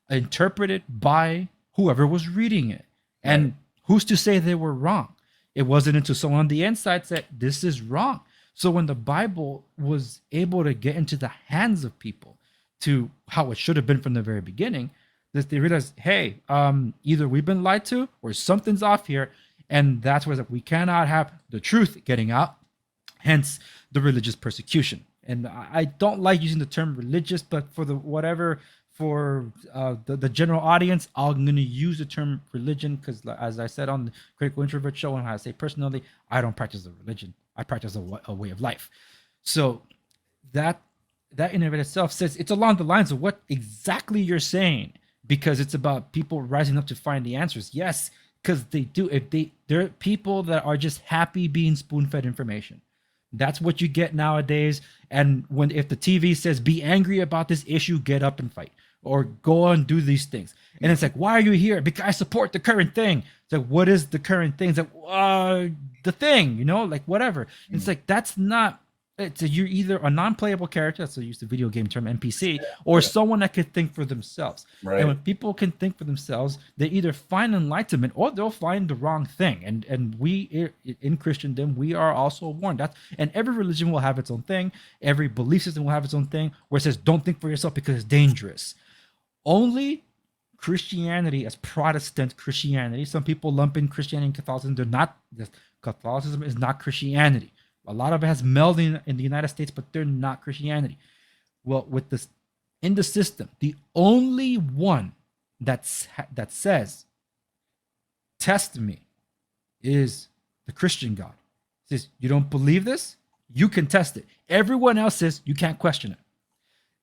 interpreted by whoever was reading it. And who's to say they were wrong? It wasn't until someone on the inside said, this is wrong. So when the Bible was able to get into the hands of people, to how it should have been from the very beginning, that they realized, hey, either we've been lied to or something's off here. And that's where we cannot have the truth getting out. hence the religious persecution. And I don't like using the term religious, but for the general audience, I'm going to use the term religion because, as I said on the Critical Introvert Show, and I say personally, I don't practice a religion. I practice a way of life. So that in and of itself says it's along the lines of what exactly you're saying, because it's about people rising up to find the answers. Yes, because they do. They're people that are just happy being spoon-fed information. That's what you get nowadays. And if the TV says be angry about this issue, get up and fight, or go and do these things. And it's like, why are you here? Because I support the current thing. It's like, what is the current thing? It's like, the thing, like whatever. It's like, that's not. You're either a non-playable character, that's a use the video game term NPC, or someone that could think for themselves. Right. And when people can think for themselves, they either find enlightenment or they'll find the wrong thing. And we in Christendom, we are also warned that. And every religion will have its own thing. Every belief system will have its own thing where it says, don't think for yourself because it's dangerous. Only Christianity, as Protestant Christianity, some people lump in Christianity and Catholicism. They're not. Catholicism is not Christianity. A lot of it has melding in the United States, but they're not Christianity. Well, with this in the system, the only one that says, test me, is the Christian God. It says, you don't believe this? You can test it. Everyone else says you can't question it.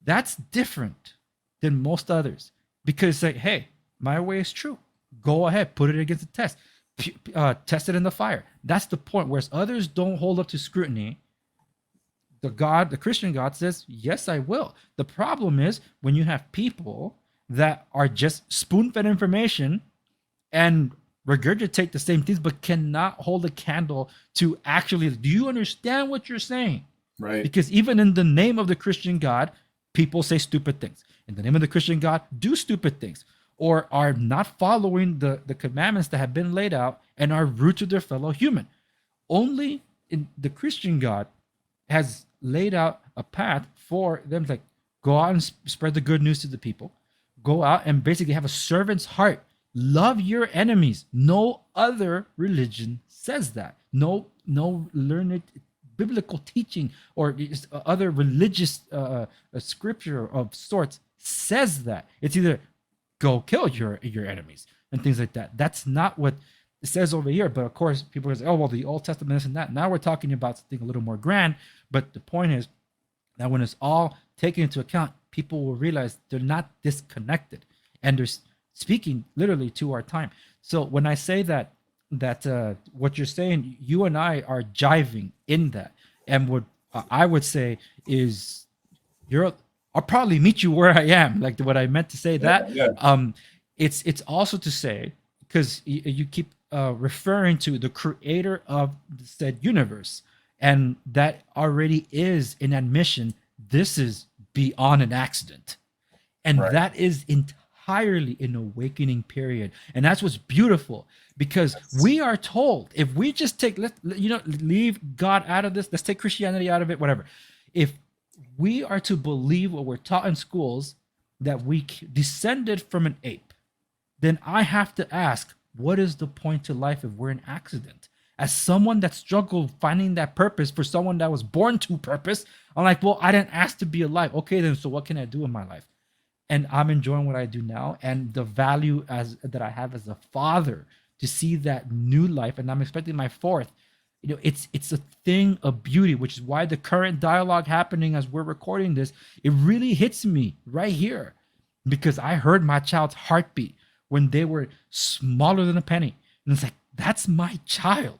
That's different than most others, because it's like, hey, my way is true. Go ahead, put it against the test. Test it in the fire. That's the point. Whereas others don't hold up to scrutiny, the Christian God says, yes, I will. The problem is when you have people that are just spoon-fed information and regurgitate the same things, but cannot hold a candle to actually, do you understand what you're saying? Right. Because even in the name of the Christian God, people say stupid things. In the name of the Christian God, do stupid things, or are not following the commandments that have been laid out and are rude to their fellow human. Only in the Christian God has laid out a path for them to go out and spread the good news to the people. Go out and basically have a servant's heart. Love your enemies. No other religion says that. No learned biblical teaching or other religious scripture of sorts says that. It's either go kill your enemies and things like that. That's not what it says over here. But of course, people are saying, oh, well, the Old Testament is and that. Now we're talking about something a little more grand. But the point is that when it's all taken into account, people will realize they're not disconnected and they're speaking literally to our time. So when I say that what you're saying, you and I are jiving in that. And what I would say is I'll probably meet you where I am. Like what I meant to say that. Yeah. It's also to say, because you keep referring to the creator of the said universe, and that already is an admission. This is beyond an accident, and right. That is entirely an awakening period, and that's what's beautiful. Because we are told, if we just leave God out of this, let's take Christianity out of it, whatever. If we are to believe what we're taught in schools, that we descended from an ape, then I have to ask, what is the point to life if we're an accident? As someone that struggled finding that purpose for someone that was born to purpose, I'm like, well, I didn't ask to be alive. Okay, then so what can I do in my life? And I'm enjoying what I do now, and the value that I have as a father to see that new life, and I'm expecting my fourth. It's a thing of beauty, which is why the current dialogue happening as we're recording this, it really hits me right here, because I heard my child's heartbeat when they were smaller than a penny, and it's like, that's my child,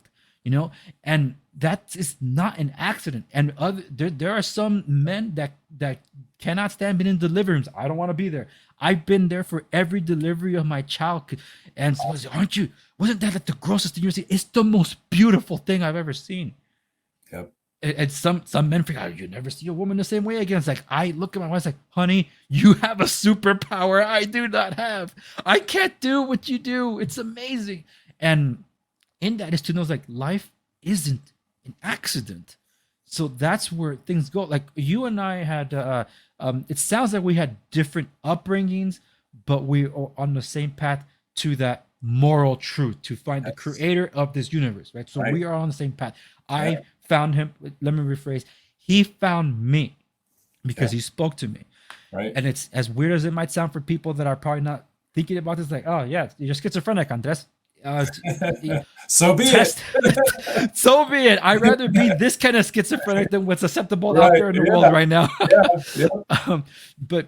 and that is not an accident. And there are some men that cannot stand being in delivery rooms. I don't want to be there. I've been there for every delivery of my child, and someone said, aren't you? Wasn't that like the grossest thing you've seen? It's the most beautiful thing I've ever seen. Yep. And some men figure, you never see a woman the same way again. It's like, I look at my wife, like, honey, you have a superpower I do not have. I can't do what you do. It's amazing. And in that is to know, like, life isn't an accident. So that's where things go. Like you and I had, it sounds like we had different upbringings, but we are on the same path to that moral truth, to find the creator of this universe, right? So we are on the same path. I found him. Let me rephrase. He found me because Yeah. he spoke to me. Right. And it's as weird as it might sound for people that are probably not thinking about this, like, oh yeah, you're schizophrenic, Andres. So be Test. it. So be it. I'd rather be this kind of schizophrenic than what's acceptable out Right, there in the yeah. world right now. Yeah. But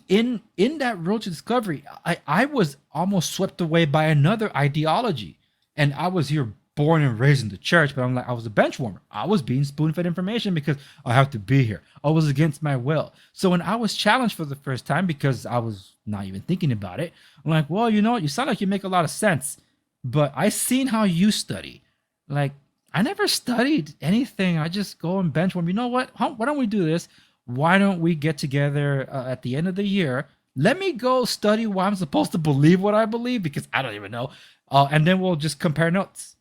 in that road to discovery, I was almost swept away by another ideology, and I was here born and raised in the church, but I'm like, I was a bench warmer. I was being spoon-fed information because I have to be here. I was against my will. So when I was challenged for the first time, because I was not even thinking about it, I'm like, well, you know, you sound like you make a lot of sense, but I seen how you study. Like, I never studied anything. I just go and bench warm. You know what? Why don't we do this? Why don't we get together at the end of the year? Let me go study why I'm supposed to believe what I believe, because I don't even know. And then we'll just compare notes.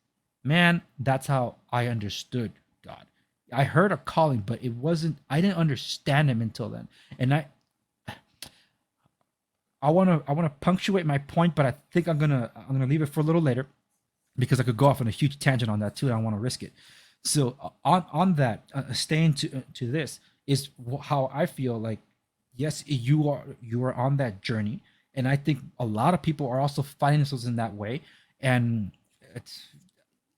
Man, that's how I understood God. I heard a calling, but I didn't understand him until then. And I want to punctuate my point, but I think I'm gonna leave it for a little later, because I could go off on a huge tangent on that too. And I want to risk it. So on that, staying to this is how I feel like, yes, you are on that journey, and I think a lot of people are also finding themselves in that way. And it's,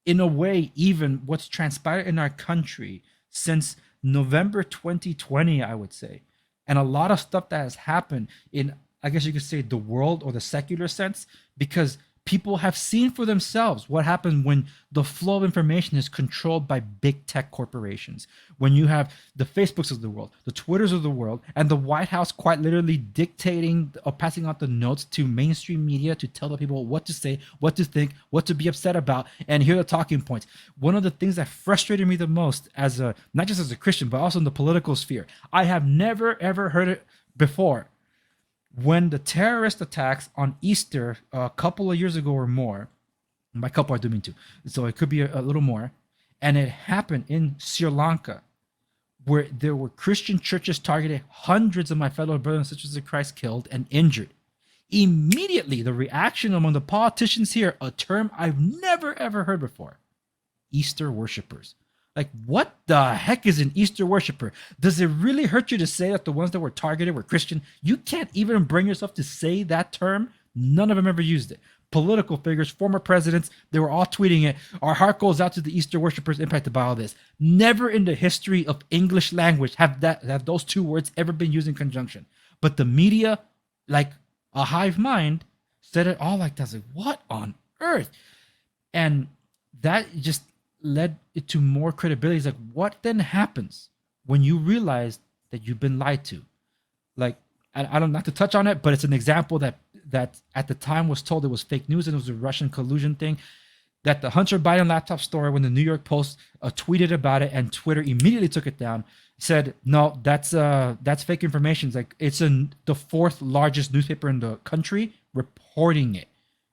in a way, even what's transpired in our country since November 2020, I would say, and a lot of stuff that has happened in, I guess you could say, the world or the secular sense, because people have seen for themselves what happens when the flow of information is controlled by big tech corporations. When you have the Facebooks of the world, the Twitters of the world, and the White House quite literally dictating or passing out the notes to mainstream media to tell the people what to say, what to think, what to be upset about, and here are the talking points. One of the things that frustrated me the most, as a, not just as a Christian, but also in the political sphere, I have never ever heard it before. When the terrorist attacks on Easter a couple of years ago or more, by couple I do mean two, so it could be a little more, and it happened in Sri Lanka, where there were Christian churches targeted, hundreds of my fellow brothers and sisters in Christ killed and injured. Immediately, the reaction among the politicians here, a term I've never ever heard before: Easter worshipers. Like, what the heck is an Easter worshiper? Does it really hurt you to say that the ones that were targeted were Christian? You can't even bring yourself to say that term. None of them ever used it. Political figures, former presidents, they were all tweeting it. Our heart goes out to the Easter worshipers impacted by all this. Never in the history of English language have those two words ever been used in conjunction. But the media, like a hive mind, said it all like that. Like, what on earth? And that just led it to more credibility. It's like, what then happens when you realize that you've been lied to? Like, I don't, not to touch on it, but it's an example that at the time was told it was fake news and it was a Russian collusion thing. That the Hunter Biden laptop story, when the New York Post tweeted about it and Twitter immediately took it down, said, no, that's fake information. It's like, it's the fourth largest newspaper in the country reporting it.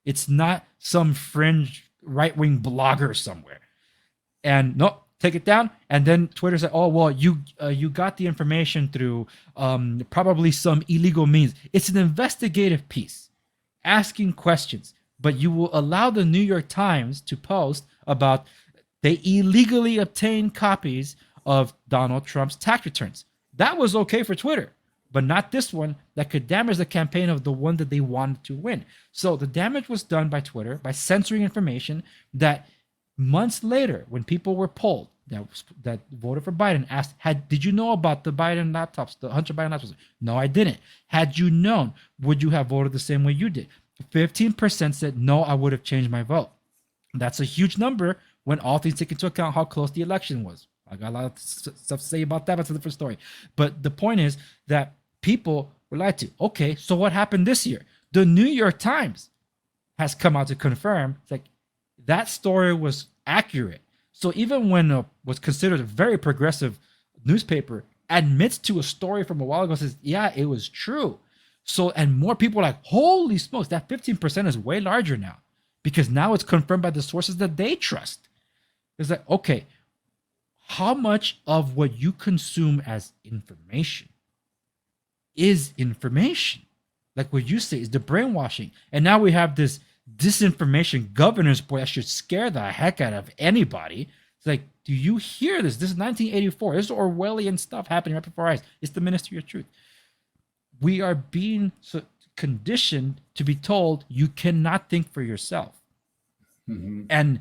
It's not some fringe right-wing blogger somewhere. And no, take it down. And then Twitter said, oh, well, you got the information through probably some illegal means. It's an investigative piece asking questions, but you will allow the New York Times to post about they illegally obtained copies of Donald Trump's tax returns. That was okay for Twitter, but not this one that could damage the campaign of the one that they wanted to win. So the damage was done by Twitter by censoring information that months later, when people were polled that voted for Biden, asked, did you know about the Biden laptops, the Hunter Biden laptops? No, I didn't. Had you known, would you have voted the same way you did? 15% said, no, I would have changed my vote. That's a huge number when all things take into account how close the election was. I got a lot of stuff to say about that, but it's a different story. But the point is that people were lied to. Okay, so what happened this year? The New York Times has come out to confirm, it's like, that story was accurate. So even when was considered a very progressive newspaper, admits to a story from a while ago, says, yeah, it was true. So, and more people are like, holy smokes, that 15% is way larger now, because now it's confirmed by the sources that they trust. It's like, okay, how much of what you consume as information is information? Like what you say is the brainwashing. And now we have this disinformation governance board that should scare the heck out of anybody. It's like, do you hear this? This is 1984. This is Orwellian stuff happening right before our eyes. It's the Ministry of Truth. We are being conditioned to be told you cannot think for yourself. Mm-hmm. And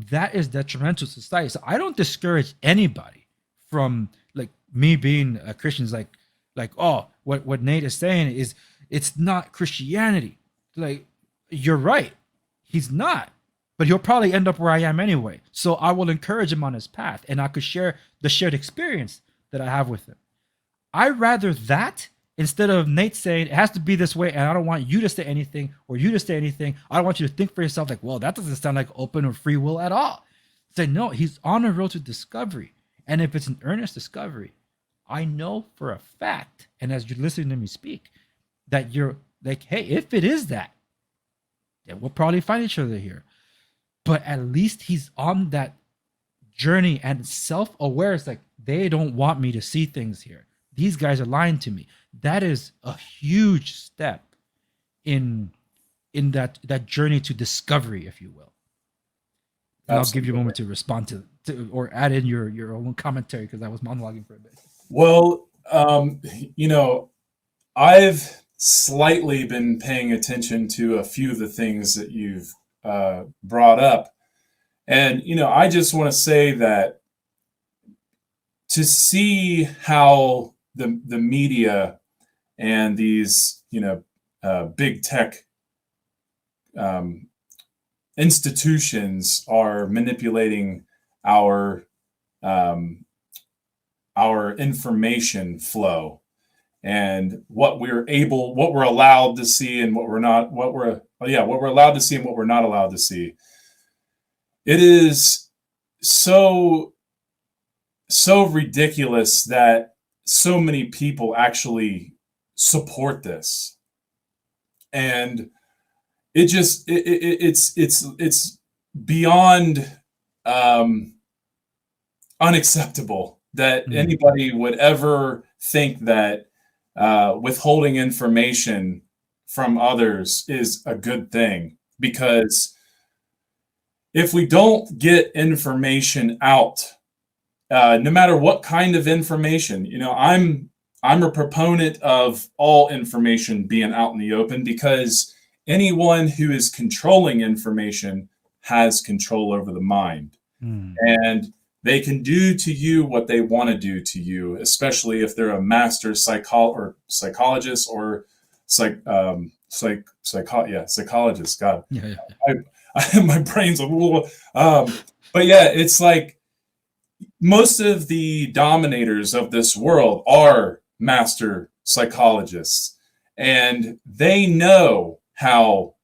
that is detrimental to society. So I don't discourage anybody from, like, me being a Christian. Is like, oh, what Nate is saying is it's not Christianity. Like, you're right. He's not. But he'll probably end up where I am anyway. So I will encourage him on his path, and I could share the shared experience that I have with him. I'd rather that instead of Nate saying it has to be this way, and I don't want you to say anything or you to say anything. I don't want you to think for yourself like, well, that doesn't sound like open or free will at all. Say, no, he's on a road to discovery. And if it's an earnest discovery, I know for a fact, and as you're listening to me speak, that you're like, hey, if it is that, then we'll probably find each other here. But at least he's on that journey and self-aware. It's like, they don't want me to see things here. These guys are lying to me. That is a huge step in that journey to discovery, if you will. And I'll give you a moment to respond to or add in your own commentary, because I was monologuing for a bit. Well, I've slightly been paying attention to a few of the things that you've brought up. And, I just want to say that to see how the media and these, big tech institutions are manipulating our information flow and what we're allowed to see and what we're allowed to see and what we're not allowed to see. It is so ridiculous that so many people actually support this. And it's beyond unacceptable that anybody would ever think that withholding information from others is a good thing. Because if we don't get information out, no matter what kind of information, I'm a proponent of all information being out in the open, because anyone who is controlling information has control over the mind. And they can do to you what they want to do to you, especially if they're a master psychologist or psychologist. God, yeah. My brain's a little. But yeah, it's like most of the dominators of this world are master psychologists, and they know how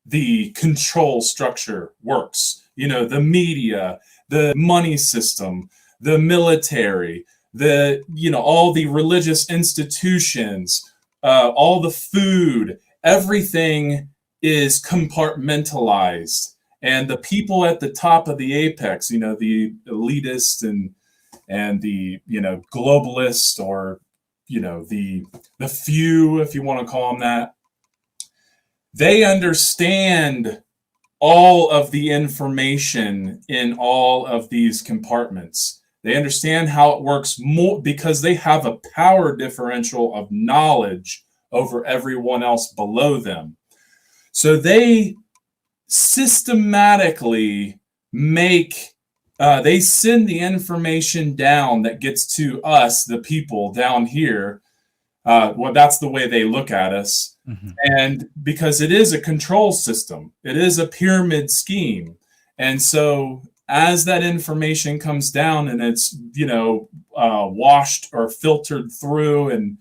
the control structure works. The media, the money system, the military, all the religious institutions, all the food, everything is compartmentalized. And the people at the top of the apex, the elitist and the, globalist, or, the few, if you want to call them that, they understand all of the information in all of these compartments. They understand how it works more because they have a power differential of knowledge over everyone else below them. So they systematically they send the information down that gets to us, the people down here. That's the way they look at us. Mm-hmm. And because it is a control system, it is a pyramid scheme. And so as that information comes down and it's, washed or filtered through and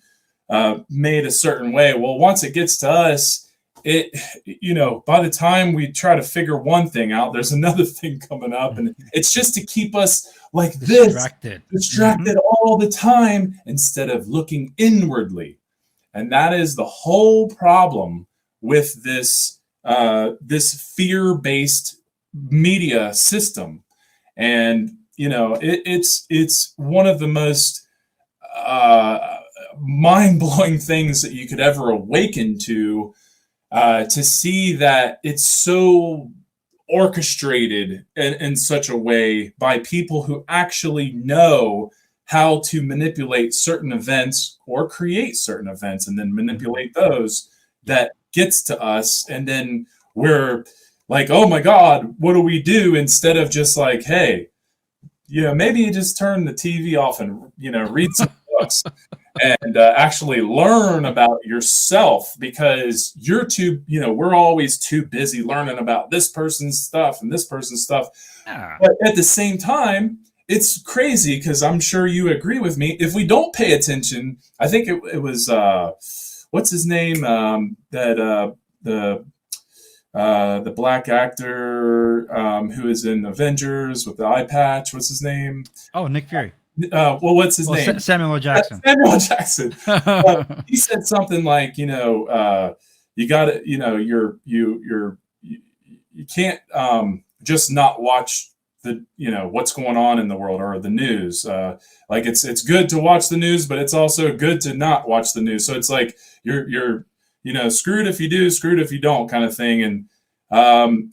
made a certain way, well, once it gets to us, by the time we try to figure one thing out, there's another thing coming up. And it's just to keep us like distracted mm-hmm. all the time instead of looking inwardly. And that is the whole problem with this fear-based media system. And, it's one of the most mind-blowing things that you could ever awaken to see that it's so orchestrated in such a way by people who actually know how to manipulate certain events or create certain events and then manipulate those that gets to us. And then we're like, oh my God, what do we do? Instead of just like, hey, maybe you just turn the TV off and, read some books and actually learn about yourself, because we're always too busy learning about this person's stuff and this person's stuff. Yeah. But at the same time, it's crazy, because I'm sure you agree with me. If we don't pay attention, I think it was, what's his name? The black actor who is in Avengers with the eye patch. What's his name? Oh, Nick Fury. What's his name? Samuel L. Jackson. Samuel L. Jackson. He said something like, you got to, you can't just not watch the, what's going on in the world or the news. Like it's good to watch the news, but it's also good to not watch the news. So it's like you're screwed if you do, screwed if you don't, kind of thing. And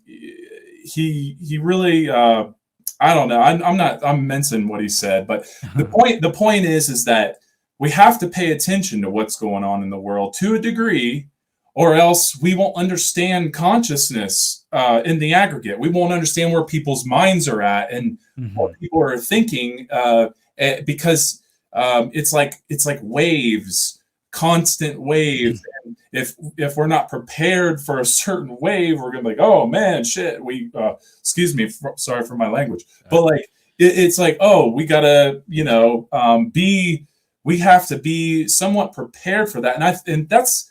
he really, I don't know. I'm mincing what he said, but the point is that we have to pay attention to what's going on in the world to a degree, or else we won't understand consciousness in the aggregate. We won't understand where people's minds are at and what people are thinking, because it's like waves, constant waves. And if we're not prepared for a certain wave, we're gonna be like, oh man, shit. Excuse me, sorry for my language, but like it's like, oh, we gotta we have to be somewhat prepared for that, and that's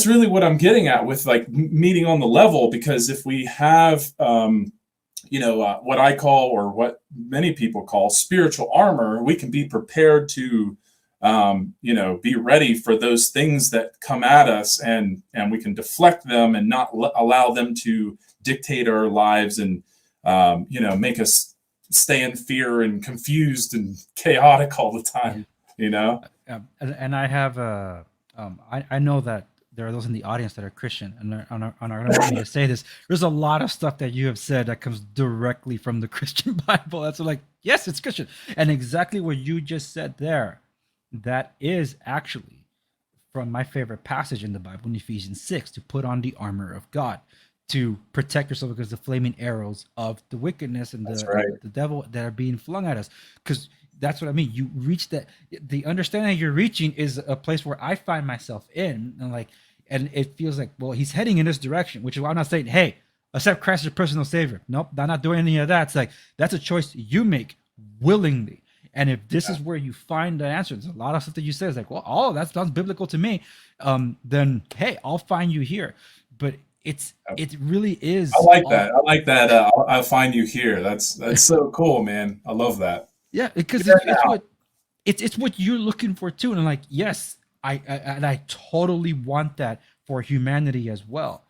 really what I'm getting at with like meeting on the level, because if we have what I call, or what many people call, spiritual armor, we can be prepared to be ready for those things that come at us, and we can deflect them and not allow them to dictate our lives and make us stay in fear and confused and chaotic all the time. And I have I know that there are those in the audience that are Christian and are going to want me to say this. There's a lot of stuff that you have said that comes directly from the Christian Bible. That's like, yes, it's Christian. And exactly what you just said there, that is actually from my favorite passage in the Bible, in Ephesians 6, to put on the armor of God, to protect yourself against the flaming arrows of the wickedness and the devil that are being flung at us. Because that's what I mean. You reach that, the understanding that you're reaching is a place where I find myself in, and it feels like, well, he's heading in this direction, which is why I'm not saying, hey, accept Christ as your personal savior. Nope, I'm not doing any of that. It's like, that's a choice you make willingly. And if this is where you find the answer, there's a lot of stuff that you say is like, well, all that sounds biblical to me. Then, hey, I'll find you here. But it really is. I like that. I'll find you here. That's so cool, man. I love that. Yeah, because it's what you're looking for too. And I'm like, yes, I totally want that for humanity as well.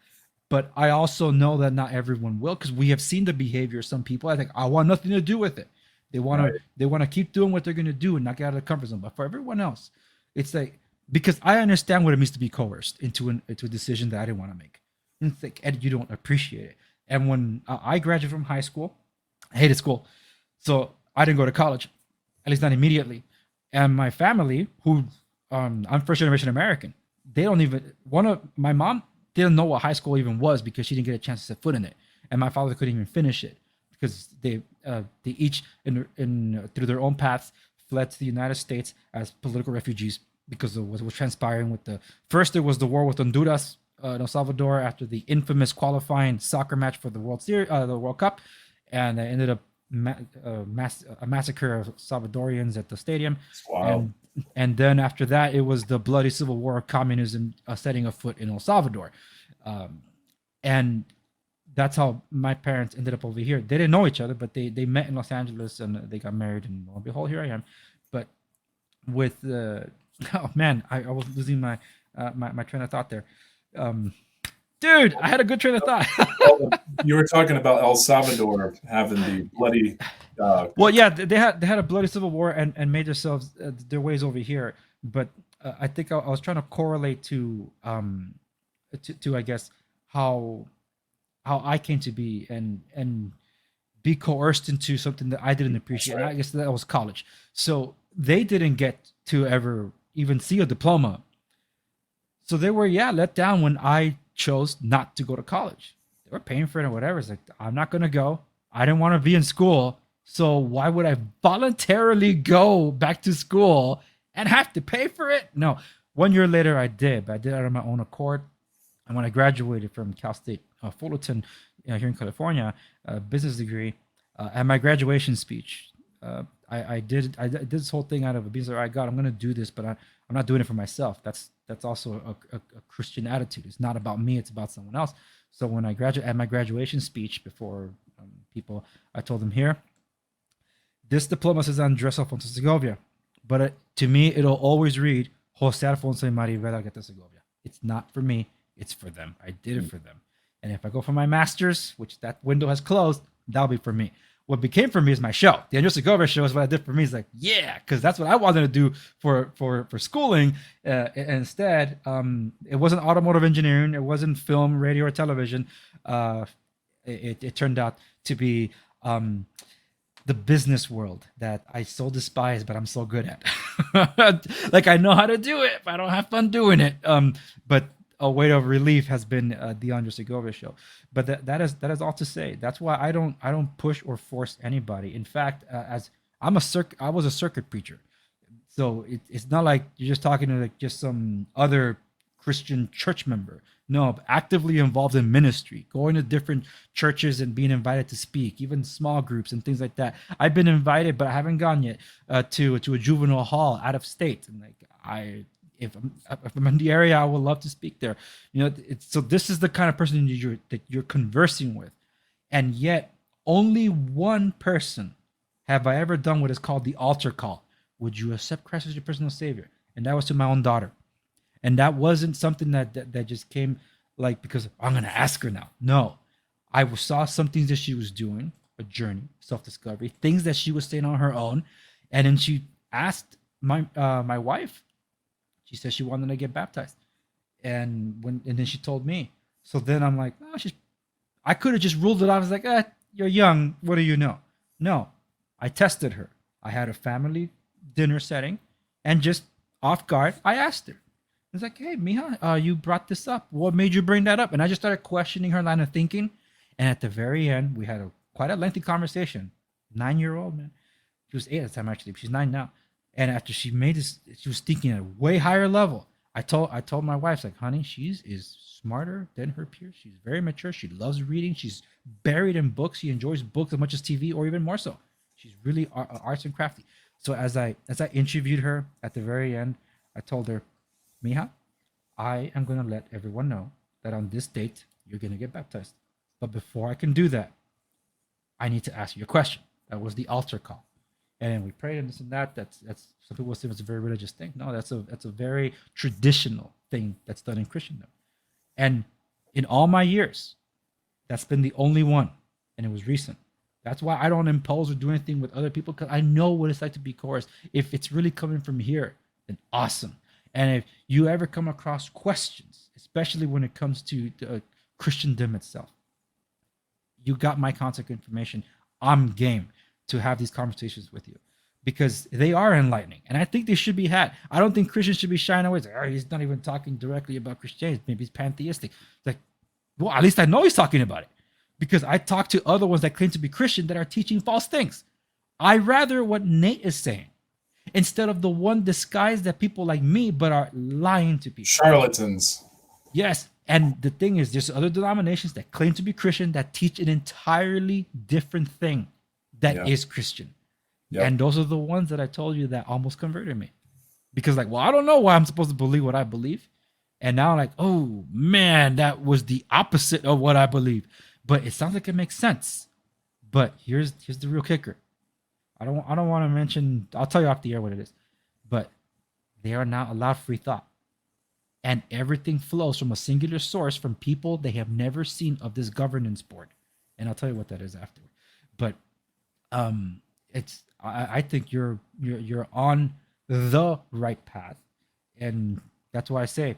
But I also know that not everyone will, because we have seen the behavior of some people. I think I want nothing to do with it. They want to keep doing what they're going to do and not get out of the comfort zone. But for everyone else, it's like, because I understand what it means to be coerced into a decision that I didn't want to make. And it's like, Ed, you don't appreciate it. And when I graduated from high school, I hated school. So I didn't go to college, at least not immediately. And my family, who I'm first generation American, my mom didn't know what high school even was, because she didn't get a chance to set foot in it. And my father couldn't even finish it, because they each in through their own paths fled to the United States as political refugees because of what was transpiring with first there was the war with Honduras in El Salvador after the infamous qualifying soccer match for the World Cup, and it ended up a massacre of Salvadorians at the stadium. Wow. And then after that, it was the bloody civil war of communism setting afoot in El Salvador, and that's how my parents ended up over here. They didn't know each other, but they met in Los Angeles and they got married, and lo and behold, here I am. But with oh man, I was losing my train of thought there. Dude, I had a good train of thought. You were talking about El Salvador having the bloody. Well, yeah, they had a bloody civil war and made themselves their ways over here. But I think I was trying to correlate to I guess how how I came to be and be coerced into something that I didn't appreciate. Right. And I guess that was college. So they didn't get to ever even see a diploma. So they were, let down when I chose not to go to college. They were paying for it or whatever. It's like, I'm not going to go. I didn't want to be in school. So why would I voluntarily go back to school and have to pay for it? No. 1 year later, I did. But I did it out of my own accord. And when I graduated from Cal State Fullerton here in California, business degree, at my graduation speech, I did this whole thing out of a business. All right, God, I'm going to do this, but I'm not doing it for myself. That's also a Christian attitude. It's not about me. It's about someone else. So when I graduated at my graduation speech before people, I told them here, this diploma says Andres Alfonso Segovia, but to me, it'll always read Jose Alfonso y María Vergara Segovia. It's not for me. It's for them. I did it for them. And if I go for my master's, which that window has closed, that'll be for me. What became for me is my show. The Andres Segovia show is what I did for me. It's like, because that's what I wanted to do for schooling. And instead, it wasn't automotive engineering. It wasn't film, radio, or television. It turned out to be the business world that I so despise, but I'm so good at. Like, I know how to do it, but I don't have fun doing it. But a weight of relief has been the Andres Segovia show. But that is all to say. That's why I don't push or force anybody. In fact, as I was a circuit preacher, so it's not like you're just talking to like just some other Christian church member. No, I'm actively involved in ministry, going to different churches and being invited to speak, even small groups and things like that. I've been invited, but I haven't gone yet to a juvenile hall out of state. And like if I'm in the area, I would love to speak there. So this is the kind of person that you're conversing with, and yet only one person have I ever done what is called the altar call. Would you accept Christ as your personal savior? And that was to my own daughter. And that wasn't something that just came like because I'm going to ask her now. No, I saw some things that she was doing, a journey, self-discovery, things that she was saying on her own. And then she asked my wife. She said she wanted to get baptized. And then she told me. So then I'm like, I could have just ruled it out. I was like, you're young. What do you know? No, I tested her. I had a family dinner setting, and just off guard, I asked her. It's like, hey, Mija, you brought this up. What made you bring that up? And I just started questioning her line of thinking. And at the very end, we had quite a lengthy conversation. 9-year-old, man. She was 8 at the time, actually. She's 9 now. And after she made this, she was thinking at a way higher level. I told my wife, like, honey, she is smarter than her peers. She's very mature. She loves reading. She's buried in books. She enjoys books as much as TV, or even more so. She's really arts and crafty. So as I interviewed her at the very end, I told her, Mija, I am going to let everyone know that on this date, you're going to get baptized. But before I can do that, I need to ask you a question. That was the altar call. And we prayed and this and that. That's some people say it's a very religious thing. No, that's a very traditional thing that's done in Christendom. And in all my years, that's been the only one. And it was recent. That's why I don't impose or do anything with other people, because I know what it's like to be coerced. If it's really coming from here, then awesome. And if you ever come across questions, especially when it comes to Christendom itself, you got my contact information. I'm game to have these conversations with you, because they are enlightening, and I think they should be had. I don't think Christians should be shying away. It's like, he's not even talking directly about Christianity. Maybe he's pantheistic. It's like, well, at least I know he's talking about it, because I talk to other ones that claim to be Christian that are teaching false things. I rather what Nate is saying, instead of the one disguise that people like me but are lying to people. Charlatans. Yes. And the thing is, there's other denominations that claim to be Christian that teach an entirely different thing that is Christian. Yep. And those are the ones that I told you that almost converted me. Because like, well, I don't know why I'm supposed to believe what I believe. And now I'm like, oh man, that was the opposite of what I believe. But it sounds like it makes sense. But here's the real kicker. I don't want to mention, I'll tell you off the air what it is. But they are not allowed free thought. And everything flows from a singular source from people they have never seen of this governance board. And I'll tell you what that is afterward. But I think you're on the right path. And that's why I say,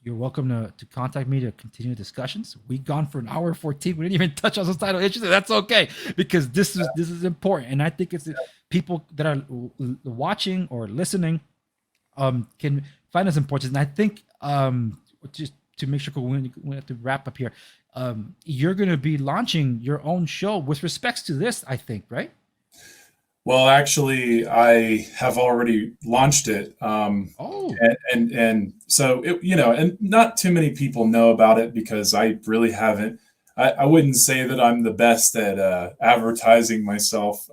You're welcome to contact me to continue discussions. We've gone for an hour 14. We didn't even touch on societal issues. And that's okay because this is important, and I think it's people that are watching or listening can find this important. And I think just to make sure we have to wrap up here, you're going to be launching your own show with respects to this. I think, right? Well, actually, I have already launched it. And so, and not too many people know about it because I really haven't. I wouldn't say that I'm the best at advertising myself,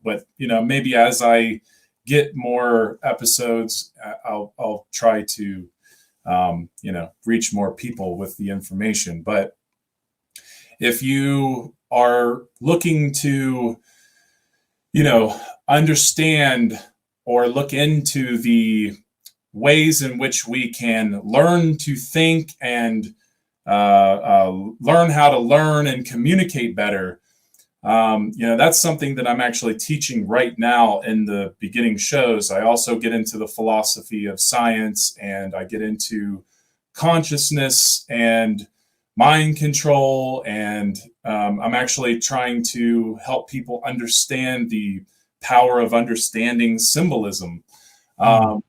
but maybe as I get more episodes, I'll try to, reach more people with the information. But if you are looking to understand or look into the ways in which we can learn to think and learn how to learn and communicate better. That's something that I'm actually teaching right now in the beginning shows. I also get into the philosophy of science, and I get into consciousness and mind control, and I'm actually trying to help people understand the power of understanding symbolism.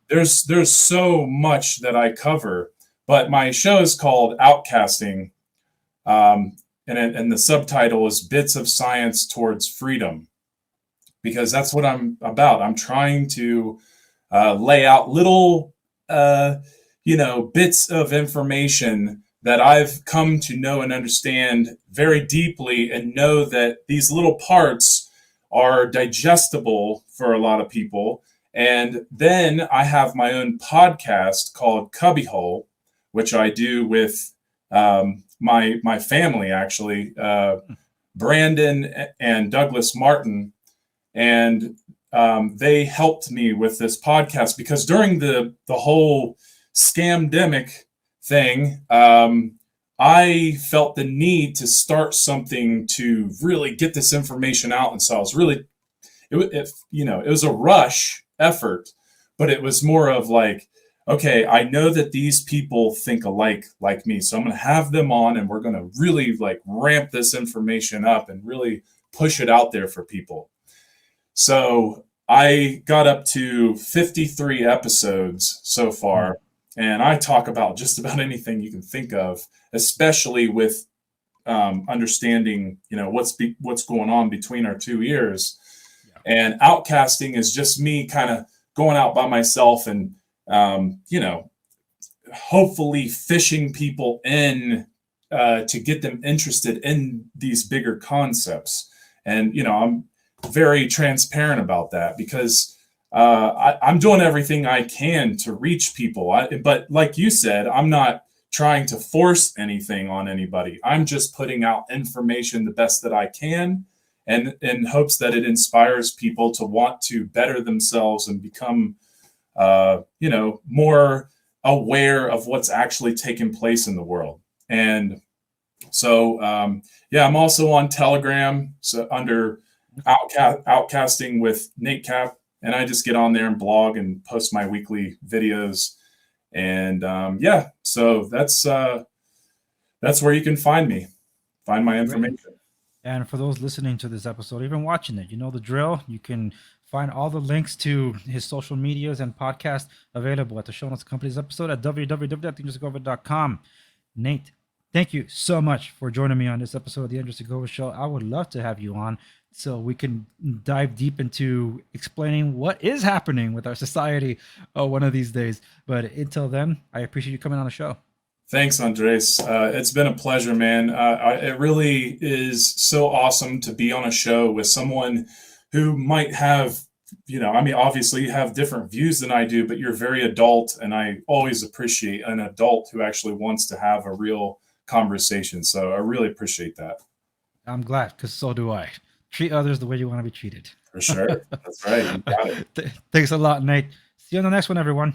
There's so much that I cover, but my show is called Outcasting, and the subtitle is Bits of Science Towards Freedom, because that's what I'm about. I'm trying to lay out little, bits of information that I've come to know and understand very deeply, and know that these little parts are digestible for a lot of people. And then I have my own podcast called Cubby Whole, which I do with my family, actually, Brandon and Douglas Martin. And they helped me with this podcast because during the whole scamdemic thing, I felt the need to start something to really get this information out. And so I was really, it was a rush effort, but it was more of like, okay, I know that these people think alike like me, so I'm going to have them on, and we're going to really like ramp this information up and really push it out there for people. So I got up to 53 episodes so far. And I talk about just about anything you can think of, especially with understanding, what's going on between our two ears. Yeah. And Outcasting is just me kind of going out by myself and, hopefully fishing people in to get them interested in these bigger concepts. And, I'm very transparent about that because I'm doing everything I can to reach people. But like you said, I'm not trying to force anything on anybody. I'm just putting out information the best that I can, and in hopes that it inspires people to want to better themselves and become, more aware of what's actually taking place in the world. And so, I'm also on Telegram, so under Outcasting with Nate Cap. And I just get on there and blog and post my weekly videos. And so that's where you can find me, find my information. And for those listening to this episode, even watching it, you know the drill. You can find all the links to his social medias and podcast available at the show notes company's episode at www.thinkersegovia.com. Nate, thank you so much for joining me on this episode of the Andrew Segovia Show. I would love to have you on so we can dive deep into explaining what is happening with our society one of these days. But until then, I appreciate you coming on the show. Thanks, Andres. It's been a pleasure, man. It really is so awesome to be on a show with someone who might have, obviously you have different views than I do, but you're very adult, and I always appreciate an adult who actually wants to have a real conversation. So I really appreciate that. I'm glad, because so do I. Treat others the way you want to be treated. For sure. That's right. You got it. Thanks a lot, Nate. See you on the next one, everyone.